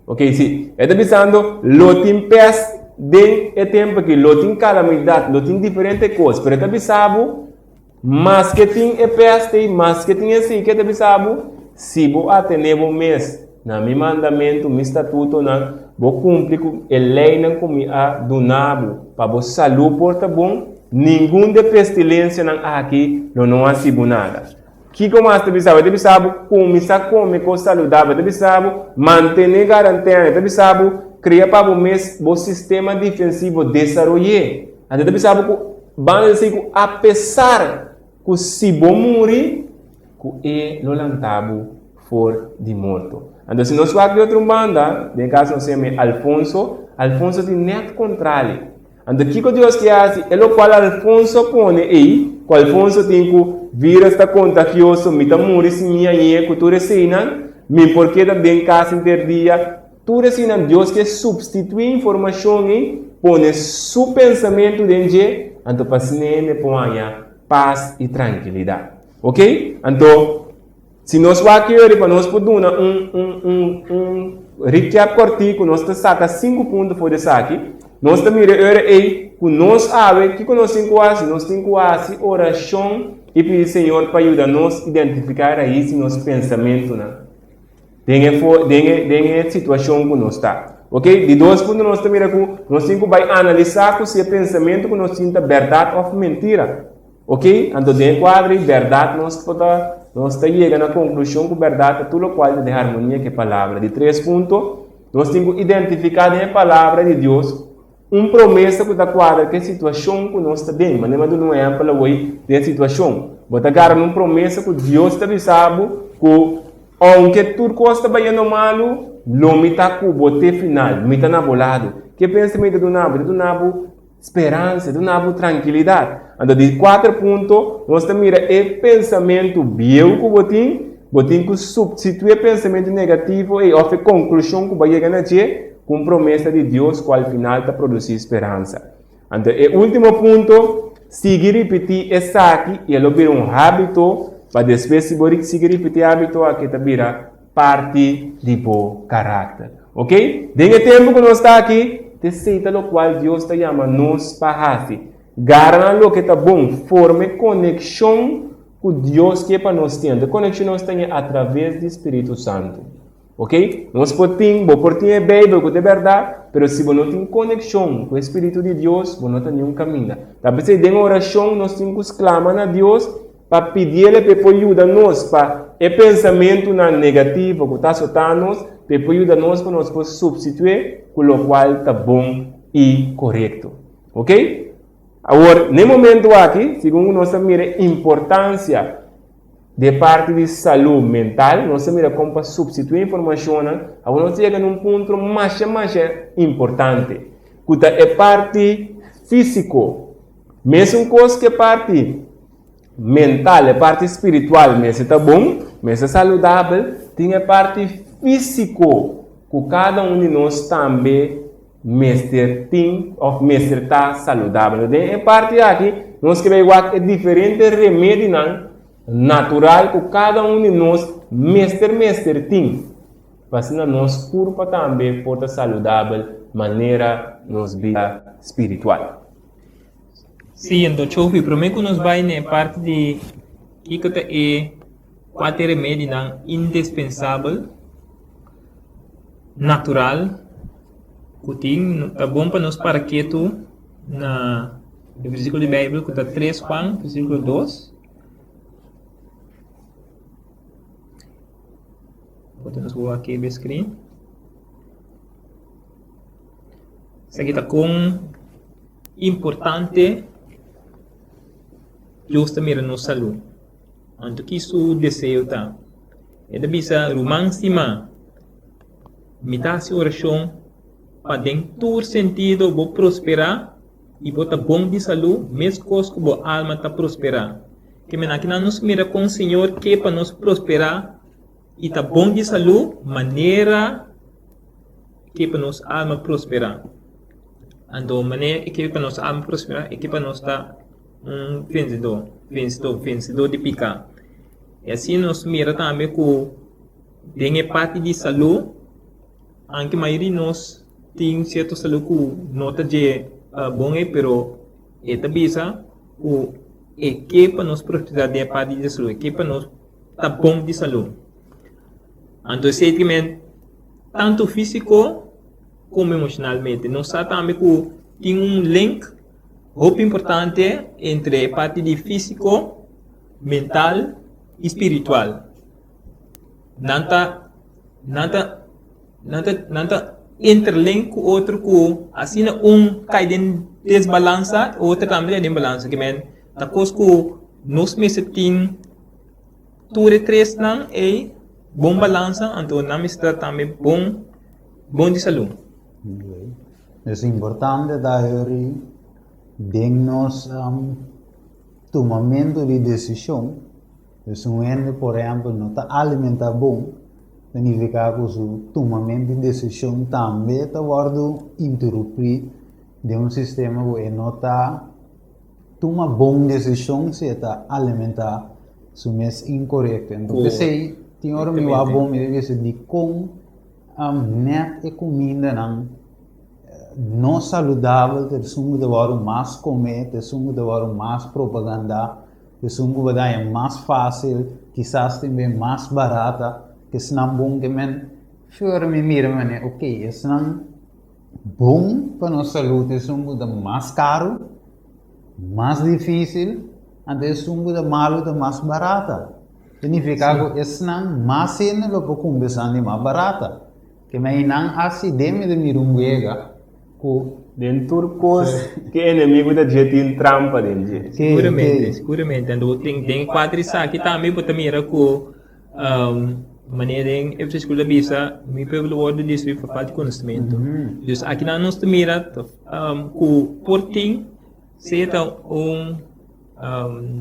Ok, sim. Está pensando, lo tempest dentro do tempo aqui, lo tem calamidade, lo tem diferente coisas. Pero está pensando, mas que tem é peste, mas que tem assim, que está pensando, se vou atender o mês, na meu mandamento, meu estatuto, vou cumprir com a lei do nabo, para você saúde porta bom, nenhum de pestilência aqui, não há sido nada. Que como você precisa começar a comer coisa saudável, você precisa manter garantia, você precisa criar para o sistema defensivo desenvolver. Você precisa apesar que se você morrer, que é lantabo for de morto. Então, se nós vamos de outra banda, no caso nós chamamos Alfonso tem net controle. Então, o que Deus quer é o qual Alfonso põe aí, que Alfonso tem que vírus está contagioso, me está morrendo se minha que tu resina, me porque também casa interdia, tu resina Deus que substitui informação e põe seu pensamento dentro, então para se põe paz e tranquilidade. Ok? Então, se nós vamos aqui para nós poder um recap cortico, nós saca 5 pontos por esse aqui. Nós também aí que nós que nós temos que oração e pedir Senhor para ajudar nós a identificar aí se nosso pensamento tem situação que nós está. Ok? De 2 pontos nós também nós temos que analisar se o pensamento que nós temos é verdade ou mentira. Ok? Então, dentro do quadro, verdade, nós estamos chegando à conclusão que verdade é tudo o qual de harmonia que a palavra. De 3 pontos, nós temos que identificar na palavra de Deus promessa que está quadra que a situação que nós está dentro. Mas não é para hoje de situação. Bota cara numa promessa que Deus está avisando que aunque tudo costa vai no malo, não me está com o bote final, me está nabolado. Que pensamento do nabo? Esperança, do nabo tranquilidade. Então, de 4 pontos, nós temos o pensamento bem que botim que substitui o pensamento negativo e a conclusão que vai chegar na com promessa de Deus, que ao final está produzir esperança. Então, o último ponto, seguir repetir esse aqui, e ele vira hábito, para depois seguir repetir hábito, aqui está vira parte de bom caráter. Ok? Desde o tempo que nós estamos aqui, aceita o qual Deus está chamando nós para fazer. Garanta o que está bom, forme conexão com Deus que é para nós ter. A conexão nós temos através do Espírito Santo. Ok? Nós podemos ter a Bíblia, que é verdade, mas se você não tem conexão com o Espírito de Deus, você não tem nenhum caminho. Talvez se tem oração, nós temos que clamar a Deus para pedir Ele para ajudar-nos para o pensamento negativo que está soltando-nos, para ajudar-nos para nós poder substituir com o qual está bom e correto. Ok? Agora, no momento aqui, segundo nós mira a importância de parte de saúde mental, nós mira como para substituir informação, agora nós chegamos num ponto mais importante, que é a parte físico, mesmo coisa que a parte mental, a parte espiritual, mas está bom, mas é saudável, tem a parte físico, que cada de nós também mestre está saudável. E a parte aqui, nós queremos é diferente remédio natural que cada de nós mestre tem. Para nós corpo também pode saudável, maneira nos vida espiritual. Sim, então, Chofi, prometo que nós vai na parte de que é quatro remédios indispensável, natural, que é bom para nós para que tu na versículo da Bíblia, que está 3 Juan, versículo 2. Podemos ver aqui no screen. Isso aqui está com importante justamente a nossa saúde. Então, que isso desejo está. É da bisa rumang sima. mitad oração para dentro sentido vou prosperar e vou estar bom de saúde, mesmo coisa que a alma está prosperar. Que men aqui nos mira com o Senhor que para nos prosperar e tá bom de saúde, maneira que para nos alma prosperar. Então, maneira que para nos alma prosperar e que para nos estar vencedor de picar. E assim nos mira também que tem parte de saúde, anche a maioria de nós tem certa saúde que nota de bom, pero esta bisa que para nós prosperar de parte de saúde, que para nós tá bom de saúde. Então, certamente, tanto físico como emocionalmente, nós sabemos que tem link muito importante entre a parte de físico, mental e espiritual. Nanta interlink com outro que assim cai em desbalança, outro também em balança. Que men, tá coisa que nós mesmos tem tudo três não é bom balança, então não está também bom de saúde. É importante dar dignos tomamento de decisão. Por exemplo, não está alimentar bom, significa que o tomamento de decisão também está sendo interrompido de sistema que não está tomando boa decisão se está alimentar o mês incorreto. Então, se tem hora que vai bom, me deve ser de com net e comida não saudável, ter sungo de hora mais comer, ter sungo de hora mais propaganda, ter sungo de é mais fácil, quizás também mais barata, que se não bom que men, fior me mira men, ok, se não bom para nossa saúde, ter sungo de mais caro, mais difícil, e ter sungo de malo de mais barata. Significa que se não mais cena lo para conversar de mais barata, que men não acidente de mirunguega. Dentro coisa que é inimigo da gente em trampa dentro. Seguramente. Então tem quatro aqui também para mira com maneira em eu escolhi bisa me pelo word disso para falta de conhecimento. Então aqui na nós mira com porting se tá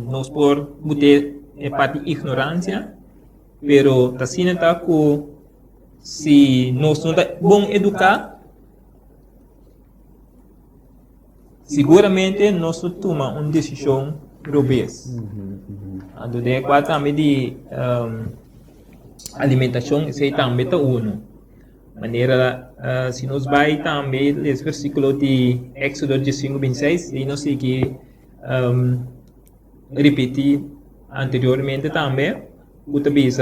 nós por botar é parte de ignorância, pero tá sendo tá com se nós não tá bom educar seguramente nós tomamos uma decisão robês. Então, de quatro também de alimentação, isso também está uno. Maneira, se nós vai também esse versículo de Éxodo 15:26, e nós sei que repetir anteriormente também, outra vez,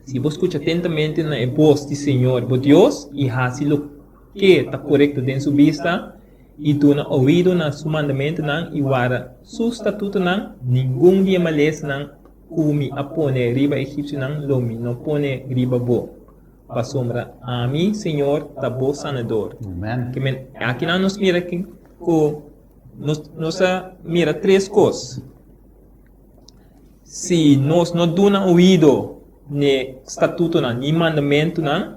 se você escuta atentamente na voz do Senhor, Deus, e faz o que está correto dentro da sua vista, e tu na ouvido na su mandamento não e guarda su estatuto não nenhum dia malês não kumi apone riba egípcio não lomi não pone riba bo para sombra a mim Senhor tá bo sanador. Amen. Que men aqui não nos mira que nos mira três coisas. Se nós não dona ouvido ne estatuto não ni mandamento não,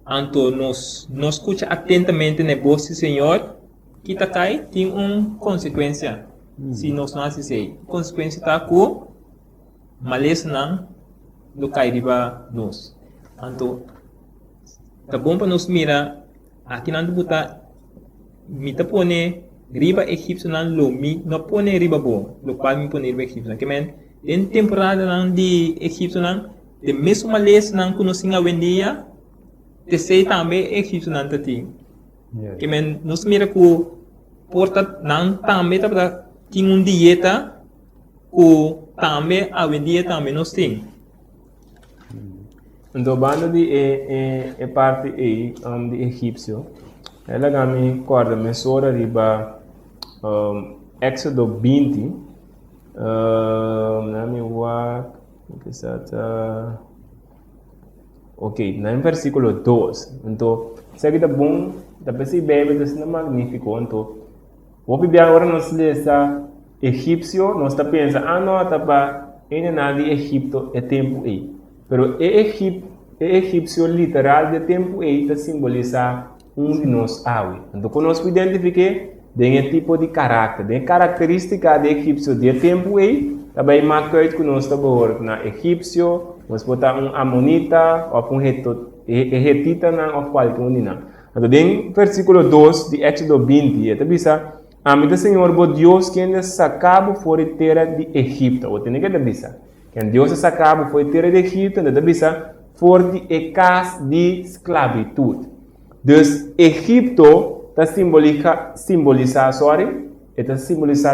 então, nós escuta atentamente na voz do Senhor, que está cai tem uma consequência. Se nós não assistimos, a consequência está com malês não do cai riba nós. Então, tá bom para nós mirar aqui não botar me tá pone riba egípcio não lo mi não pone riba bom, lo qual me pone riba egípcio. Que men em temporada não de egípcio não de mesmo malês não conhecem a vendia te sei também egípcio não tá tem. Que men nos mira que porta não também tá tem dieta que também a vendia também nós tem. Então, banda de parte de egípcio, ela me acorda, me sora riba Éxodo 20, na minha wak, que está ok, no versículo 2. Então, se aqui está bom, está percebendo, está magnífico. Então, vou pedir agora nós lesa egípcio, nós está pensando, não, está para ainda nada de Egito é tempo aí. Pero Egito egípcio literal de tempo aí simboliza de nós awe. Então, quando nós identificar tem tipo de caráter, tem característica de egípcio de tempo aí, também marca que nós estamos na egípcio, nós botar amonita ou retita na ou qualquer um. Então, tem versículo 2 de Éxodo 20, está bisa, a mim do Senhor, bo Deus que nos sacava fora terra de Egipto, ou tem que está bisa, que Deus sacava fora terra de Egipto, está bisa, fora de casa de esclavitud. Dus Egipto está simboliza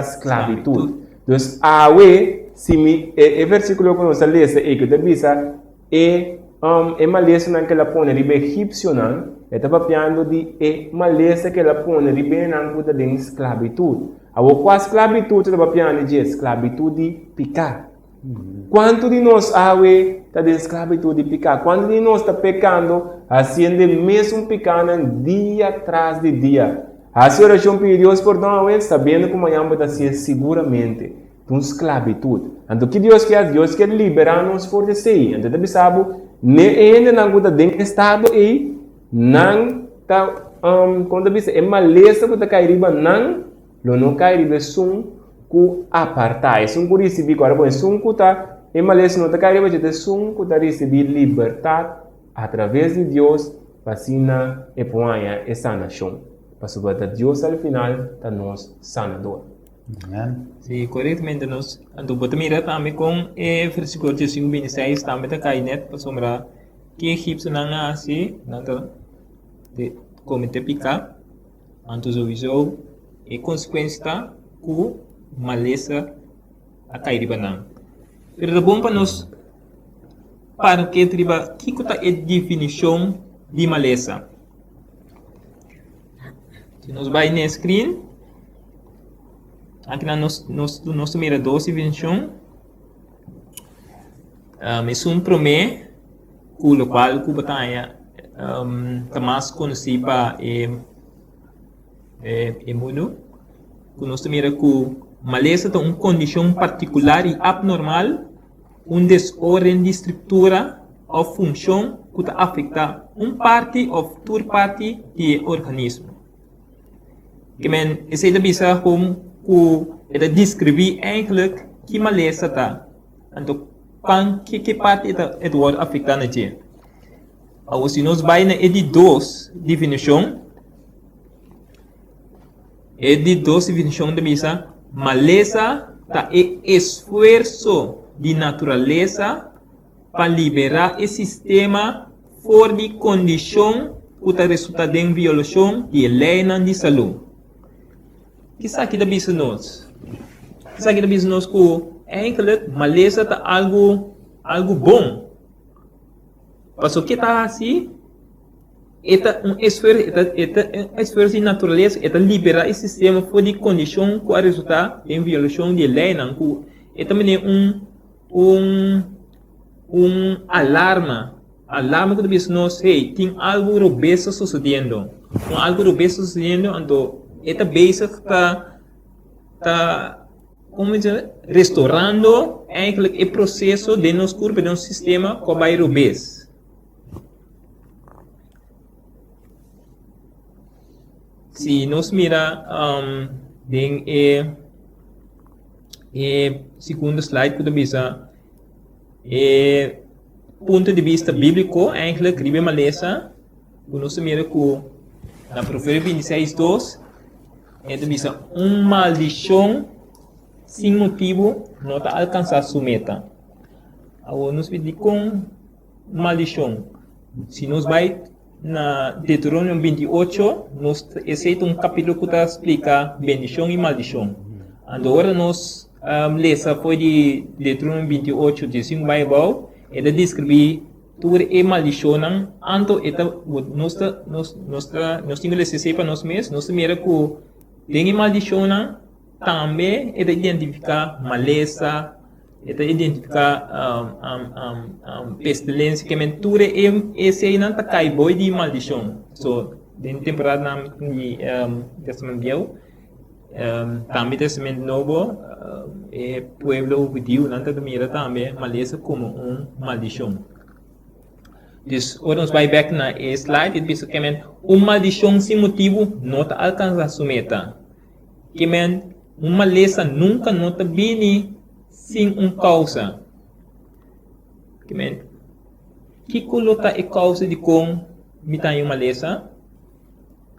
esclavitud. Dus awe, o versículo que nós lemos é que está é maleza naquela põe ribe egípcio não, estava falando de maleza que ela põe ribe não puta de esclavitud. A qual esclavitud estava falando de esclavitud de picar. Quanto de nós awe está de esclavitud de picar? Quanto de nós está pecando, haciendo mesmo pecando dia atrás de dia? A sua oração pediu Deus perdão a ele, sabendo como a amba está seguramente de uma esclavitud. Então, o que Deus quer? Deus quer liberar-nos por isso aí. Então, você sabe, ainda não está dentro do estado aí, não está, quando você é maleza que está caindo, não cai sum ku apartai. Sum ku receber agora, pois sum ku tá, é maleza não está caindo, mas sum ku tá receber liberdade através de Deus, para sina e poanha e sanação. Para subir Deus ao final, está nos sanador. Amen. Sí, correctamente nos ando bota mira também com versículo 5:26 também tá cainet para sombra que egípcio não assim não de comete picar antes o visou e consequência com maleza a cair banang. Pero é bom para nós para que triba que é a definição de maleza. Se nós vai na screen aqui na nossa mira 12 21 é promê o qual que batalha mais conhecido é mundo que nós mira que maleza tem uma condição particular e abnormal desordem de estrutura ou função que afeta parte ou toda parte do organismo. Que men esse bisa como ela descreve eigenlijk que maleza está. Então, que parte é do word afetando aqui? Ou se nós vai na edit2 definição, de bisa, maleza tá esforço de natureza para liberar o sistema fora de condição que está resultando em violação de lei de saúde. Que sabe que da business? Que sabe que da business que eigenlijk maleza tá algo bom. Passo que tá assim, esforço de natureza, liberar esse sistema fora de condição que resulta em violação de lei não que também é alarma que da business, hey, tem algo robusto sucedendo, então esta basic está como dizer, restaurando eigenlijk o processo de nosso corpo, de nosso sistema que vai robusto. Se nós mira segundo slide que bisa ponto de vista bíblico eigenlijk ribe maleza nós mira que na Provérbio 26:2 bisa maldição sem motivo não está alcançar sua meta. Agora nós vemos com maldição. Se nós vai na Deuteronômio 28, nós aceita capítulo que explica bendição e maldição. Agora nós lemos foi de Deuteronômio 28, de 5 Bible, ele descreve tudo e maldição, anto nós temos que ler para nós mesmos, nós mira que tem maldição também ele identifica maleza, ele identifica pestilência, que mentura esse aí não está cai boi de maldição. So, dentro temporada na Testamento Velho, também Testamento Novo, é pueblo judío não está mira também maleza como maldição. Dus, ons vai back na slide, it bisa kemen uma maldição sem motivo não te alcança a meta. Kemen uma maleza nunca não te vini sem causa. Kemen que colota é causa de com mitai uma maleza?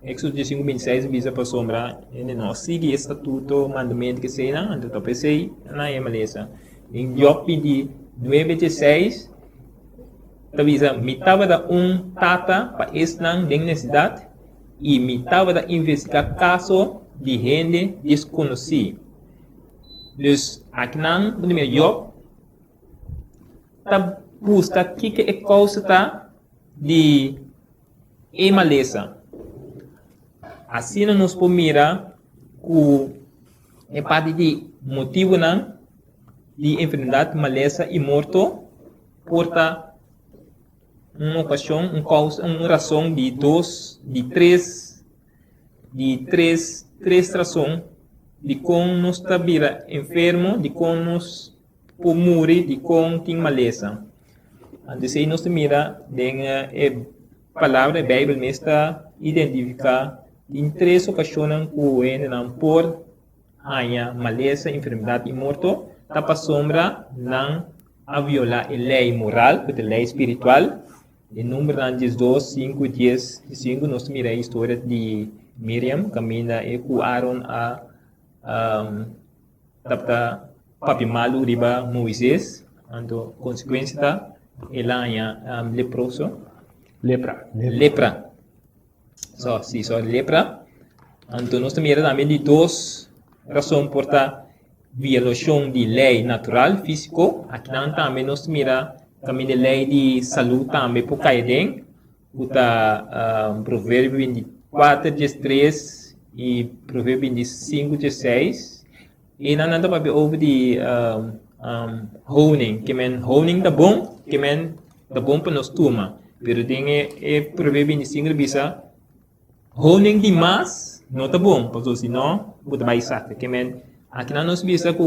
Éxodo 15:26 visa para sombra, ele não sigue estatuto, mandamento que sei não, então eu pensei na é maleza. Em Job 9:16 avisa, mitava da tata para estar de necessidade e mitava da investigar caso de gente desconhecida. Dus, aqui não, no meu Job, tá busca que é causa de maleza. Assim nos pomira que é parte de motivo não de enfermidade, maleza e morto porta uma ocasião, uma razão de três razões de como nos está enfermo, de como nos pomure, de como tem maleza. Antes aí nos mira a palavra da Bíblia me está identificar em três ocasiões que não por hanya maleza, enfermidade e morto, tapa sombra não a violar a lei moral, a lei espiritual. Em número 2, 5, 10 e 5, nós mira a história de Miriam, caminha e com Aaron a tapta papi malu riba Moisés, então consequência ela é leproso. Lepra. So lepra. Então nós mira também de duas razões por violação de lei natural, físico. Aqui também nós mira kami de lei de saúde também por cair provérbio 24:3 e provérbio 25:6 e não nada para over de honing, que men honing da bom para nós turma, pero tem provérbio 25 bisa honing demais não tá bom, porque senão buta vai sacar, que men aqui não nos bisa que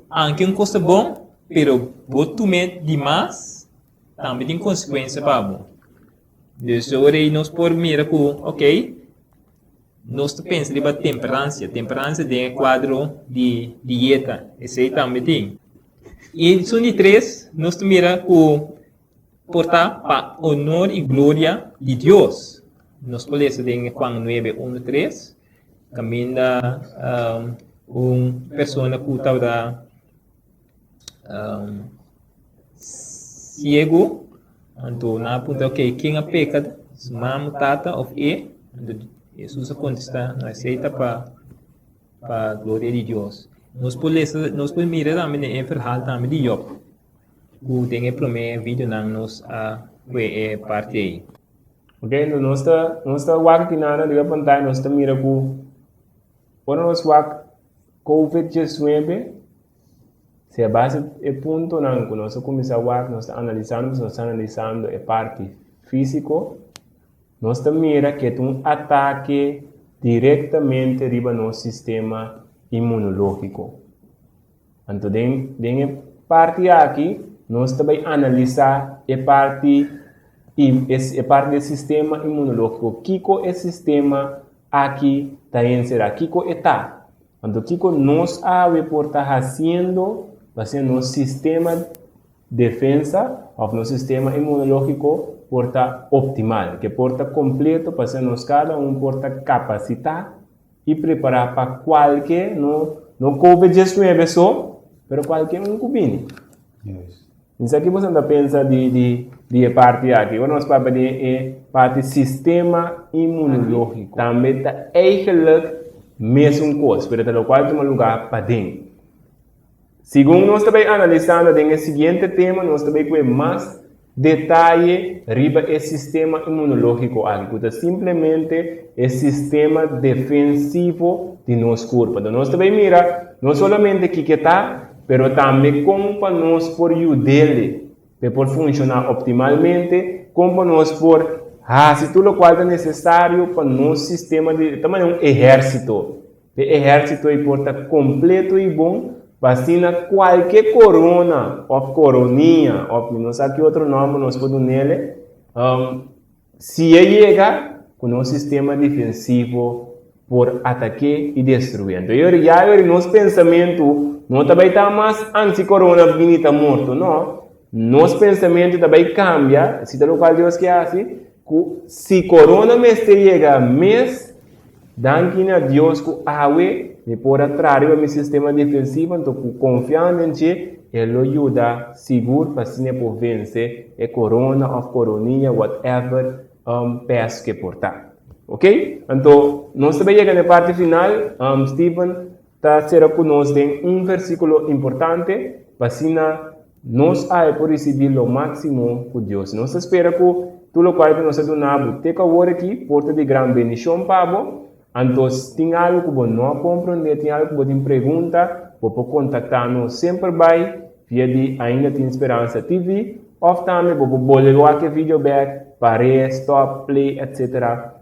anque coisa bom, pero botumet demais também tem consequência para bom. Dus aí nós por mira que, ok, nós pensamos em temperança tem quadro de dieta, esse aí também tem. E são de três, nós mira que portar para honor e glória de Deus. Nós podemos ter Juan 9:1-3, caminha pessoa que está ciego, então na ponta ok, quem é pecado, mam tata of Jesus contesta, aceita para glória de Deus. Nós podemos mirar também em verhal também de Job, que tem o primeiro vídeo nós é parte aí. Ok, nós está wak tinana di pantalla, nós está mira quando nós wak COVID-19 se a base é ponto não que nós começamos a nós analisando a parte físico, nós mira que é um ataque diretamente riba no sistema imunológico. Então, tem parte aqui, nós também analisar a parte do sistema imunológico. Kiko é sistema aqui está em ser aqui está. Então, Kiko nos ave por estar fazendo no sistema de defesa ou no sistema imunológico por estar optimal, que por estar completo para nos cada por estar capacitar e preparar para qualquer no COVID-19 só, pero qualquer que viene. Yes. Isso aqui você não pensa de parte aqui. Agora nós vamos de parte sistema imunológico. Também está eigenlijk mesmo coisa, pero está no quarto lugar para dentro. Segundo nós também analisando o seguinte tema, nós também com mais detalhe riba o sistema imunológico aqui, que é simplesmente o sistema defensivo de nosso corpo. Então nós também mira, não somente o que está, pero também como para nós por dele, para funcionar optimalmente, como para nós por se tudo o qual é necessário para nosso sistema de também um exército. O exército é porta completo e bom. Vacina qualquer corona, ou coroninha, ou não sei que outro nome nós podemos nele, se ele llega com um sistema defensivo por ataque e destruir. Então, nosso pensamento não também está mais anti-corona vinita morto, não. Nosso pensamento também cambia, se o qual Deus quer assim, se corona me chega mês, danke a Deus que awe me pode atrair o meu sistema defensivo, então confiando em ti, ele ajuda seguro para se por vencer a corona ou coroninha, whatever peço que portar. Ok? Então, nós também chegamos na parte final. Stephen está sendo conosco em versículo importante para nós aí por receber o máximo por Deus. Nós espera que tudo o qual nós donamos, tenha agora aqui, porta de grande bendição para você. Então, se tem algo que você não compreende, tem algo que você tem pergunta, você pode contactar-nos sempre via de Ainda Tem Esperança TV, ou também você pode ver aqui vídeo back, para stop, play, etc.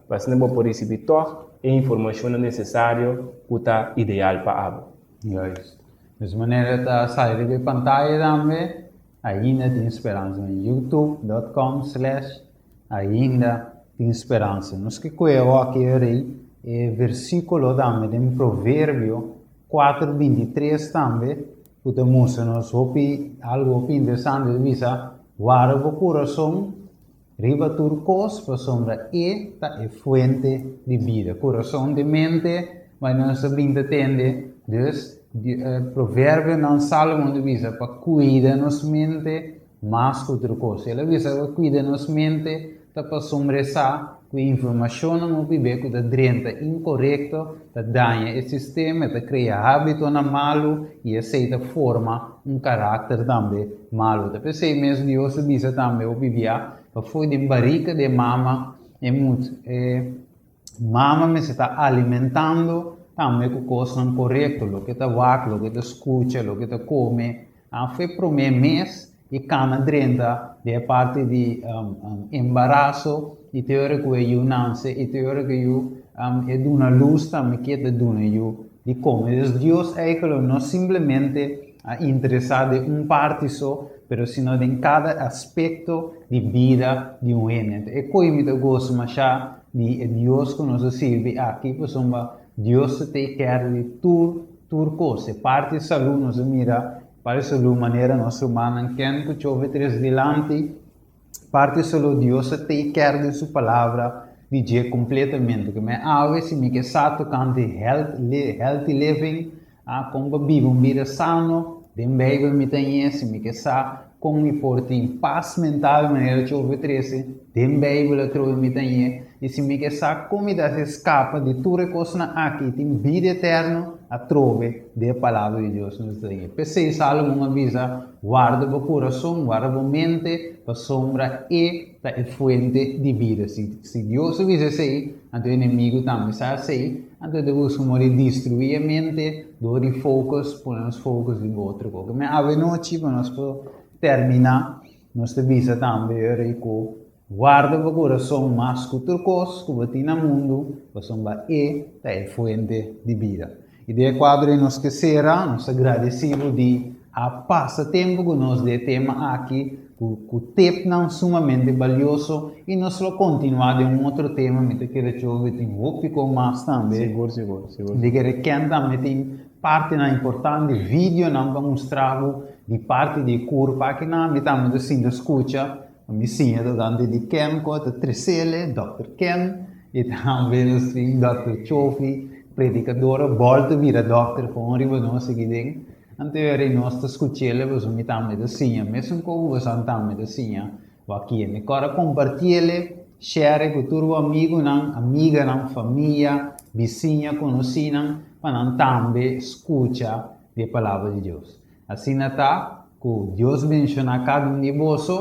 Para você poder receber toda a informação necessária que está ideal para você. Juist. Dus wanneer het sta je op pantalla dan weer, Ainda Tem Esperança, youtube.com/Ainda Tem Esperança. Nós que conhecemos aqui é versículo também, em Provérbio 4:23 também, que mostra-nos algo interessante, visa, guarda o coração, riba turcos, para sombra é fuente de vida. Coração de mente, mas não se entende, dus, provérbio não Salomão divisa para cuidar nossa mente mais que outra coisa. Ele avisa para cuidar nossa mente para sobressar com informação não viver com a drenta incorreto, da danha o sistema, da criar hábito na malo e aceita forma caráter também malo. Da pessoa mesmo Deus avisa também o vivia para foi de barriga de mama é muito mama me está alimentando também com coisas não corretas, o que está vaca, o que está escuta, o que está come. Foi para o mês e cana drenta de parte de embaraço e teoria que eu nasce e teoria que eu é de uma luz também que é de uma eu de como. Então Deus é que não simplesmente interessado em parte só, mas sino em cada aspecto de vida de um ente. É como eu gosto mais de Deus que nos serve aqui, por Deus te quer de tudo coisa. Parte de saúde nos mira, para saúde maneira nossa humana que chove três delante, parte de saúde Deus te quer de sua palavra dizer completamente. Que me ave se me que está tocando healthy living, como vive vida sano, de Bíblia me tem se me que está com me porta em paz mental maneira chove 13, de Bíblia trove me tem e se me que sa comida se escapa de tudo coisa aqui tem vida eterna a trove de palavra de Deus nos diz. Pensei Salomão avisa guarda o coração, guarda a mente, a sombra e a fonte de vida. Se Deus avisa assim, então o inimigo também está assim, então devemos destruir a mente, dar focus, pôr os focos em outra coisa. Mas a noite para nós terminar, nós avisa também que guarda o coração mais que outra coisa que vai no mundo, a sombra é a fonte de vida. E de quadro nós que será, nós agradecemos de a passatempo que nós de tema aqui, que o tempo não sumamente valioso e nós vamos continuar de outro tema, mas que eu tem ficou mais também. Seguro. De que quem também tem parte importante vídeo não vamos mostrar de parte de curva que não me também assim escuta, me sinha durante de Ken com a Tresele, Dr. Ken e também assim Dr. Chofi, predicadora, volta vira doctor com arriba não seguir. Anterior nós escutamos o mitame da sinha, mesmo como você antame da sinha, aqui me cora compartilhe, share com todo amigo, amiga, família, vizinha, conhecida, para também escutar a palavra de Deus. Assim está, que Deus menciona cada um de vocês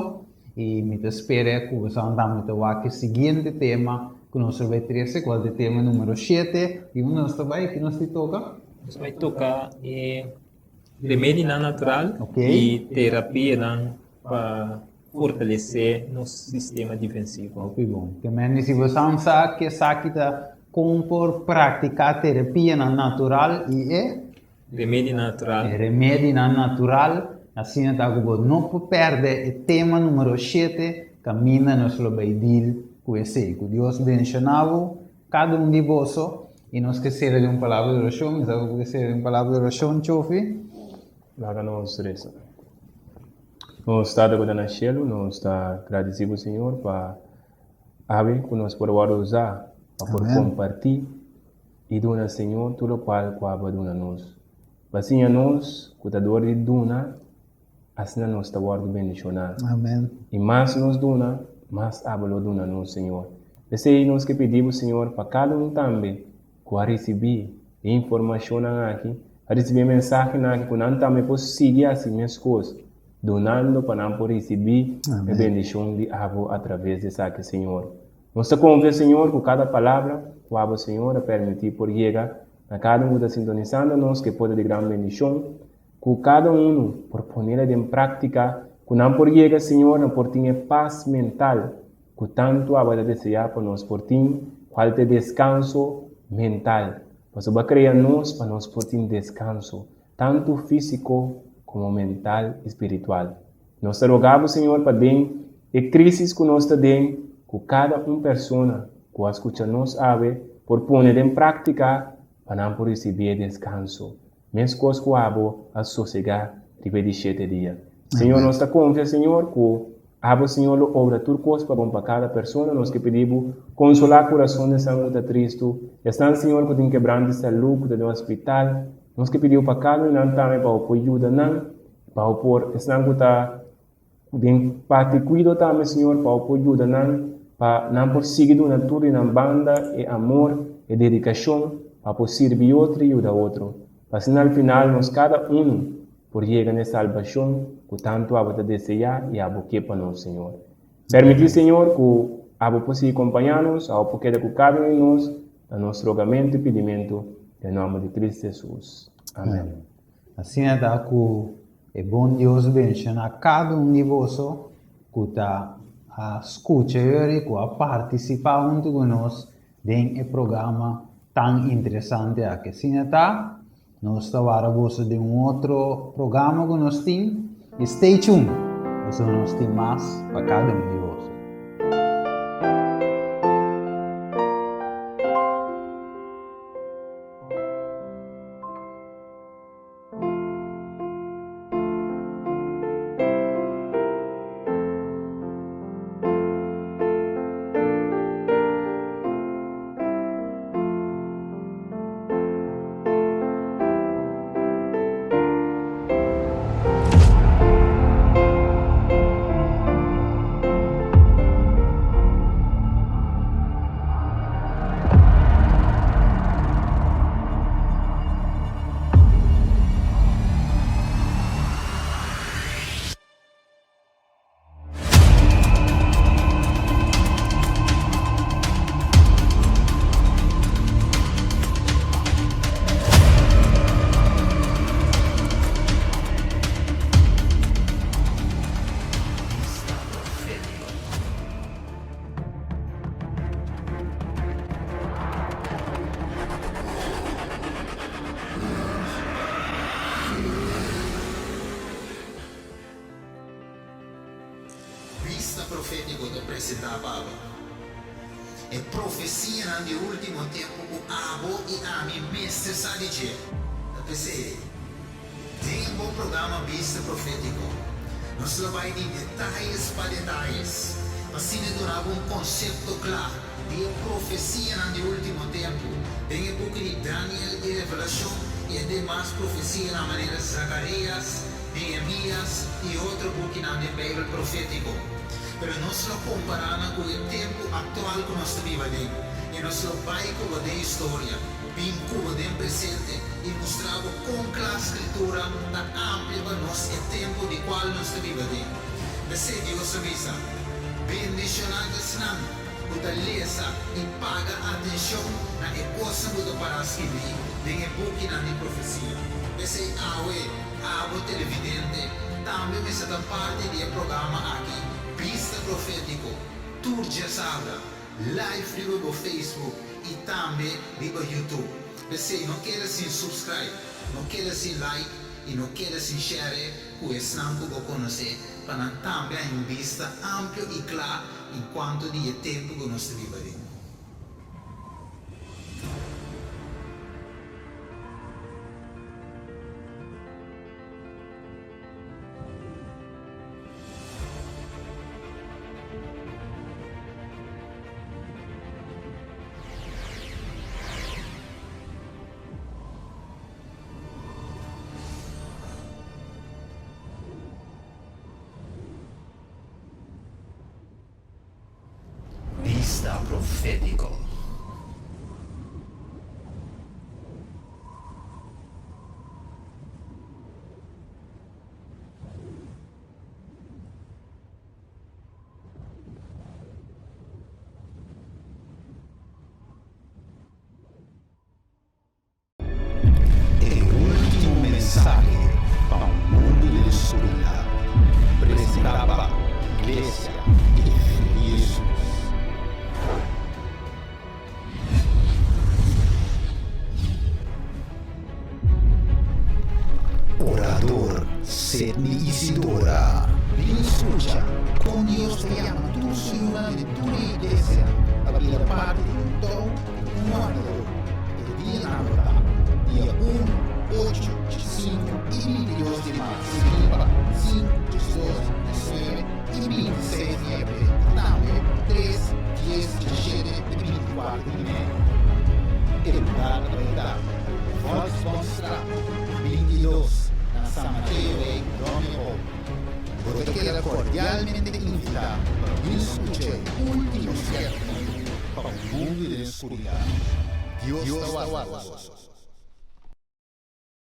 e me espera que você antame o seguinte tema que nós vai trazer, qual é o tema número 7 e nós também que nos toca. Nós vai tocar remédio natural e terapia para fortalecer nosso sistema defensivo. Ok, bom. Também se você não sabe que como praticar terapia natural e remédio natural. Remédio natural, assim está não perder o tema número 7, camina nos lo baidil com esse. Que Deus bendicionava cada de vós e nos que seja de uma palavra de oração, mas que seja de uma palavra de oração, Chofi. Láganos reza. Nós estamos agora no céu, nós estamos agradecidos, Senhor, para haver que nós podemos usar, para poder compartilhar e donar, Senhor, tudo o qual coaba donar nós. Assim a nós, que está dor de donar, assim nós está guardando bendicionar. Amém. E mais nos dona, mais abalo dona nós, Senhor. Esse aí nós que pedimos, Senhor, para cada também, que a receber informação aqui, a receber mensagem aqui, que não também posso seguir assim minhas coisas, donando para não receber a bendição de abo através dessa aqui, Senhor. Nós confiamos, Senhor, que cada palavra, o abo, Senhor, a permitir por chegar a cada um da sintonizando nós, que pode de grande bendição, que cada um, por pôr em prática, que não por chegar, Senhor, não por ter paz mental, que tanto abo desejar para nós, por ter falta de descanso mental. Você vai criar nós para nós por ter descanso, tanto físico como mental e espiritual. Nós te rogamos, Senhor, para dentro e crises que nós temos, que cada pessoa que escuta nós ave, por pôr em prática, para não receber descanso. Mesmo coisas que abo a sossegar depois de 7 dias. Senhor, nós te confiamos, Senhor, que abo, Senhor, obra tudo coisa para cada pessoa, nós que pedimos consolar o coração de Santo de Cristo. Estão, Senhor, que tem quebrando de saúde, que tem um hospital, nós que pedimos para cada um também para o ajuda, para o por, estão que está para te cuidar também, Senhor, para o ajuda, para não por seguir na tudo na banda e amor e dedicação, para por servir outro e ajudar outro. Para assim, no final, nós cada um por chegar na salvação, que tanto abo te desejar e abo que para nós, Senhor. Permitir, Senhor, que abo possa acompanhar-nos, ao porque de que cabe em nós, a nosso rogamento e pedimento, em nome de Cristo Jesus. Amém. Assim é que é bom Deus bendicionar cada um de vocês que está a escutar e que a participar junto conosco em um programa tão interessante aqui. Assim é nós estamos de outro programa que nós temos. Stay tuned. Nós temos mais para cada um de vocês. Profético do apresentava é profecia de último tempo o abo e a mim mestre sabe dizer pensei tem um bom programa vista profético nós vai de detalhes para detalhes assim durava um conceito claro de profecia de último tempo tem o book de Daniel e Revelação e demais profecia na maneira de Zacarias, Neemias e outro book na Bíblia profético. Pero nós lo comparamos com o tempo atual que nós vivemos e nós lo vai com a história, vinculado em presente e mostrava com a escritura da amplia para nós o tempo de qual nós vivemos. Desse Deus avisa, bendicionados não, fortaleza e paga atenção na coisa que para escrever em o book na profecia. Desse abo televidente, também essa parte do programa aqui. Vista Profético, Tour de Saga, live no Facebook e também no YouTube. Você não quer se subscribe, não quer se like, e não queda sincero com esse não que vou conhecer, para também em vista amplo e claro enquanto dia tempo que nós vivemos. Vista profético. El último mensaje para un mundo de oscuridad presentaba Iglesia y Jesús. Orador Sidney Isidora. Ven, escucha, con Dios te llama, tú soy una de tu iglesia, a la parte de un don, un órgano, el día navidad, día 1, 8, 5 y 22 de marzo, 5, 12, 19 y 26 de abril, también 3, 10, 17 y 24 de enero. El lugar da verdade, Volksbonstraat, 22, na San Mateo em Rome. Você quer cordialmente invitado para escutar o último sermão para o mundo da escuridão. Deus está guardando.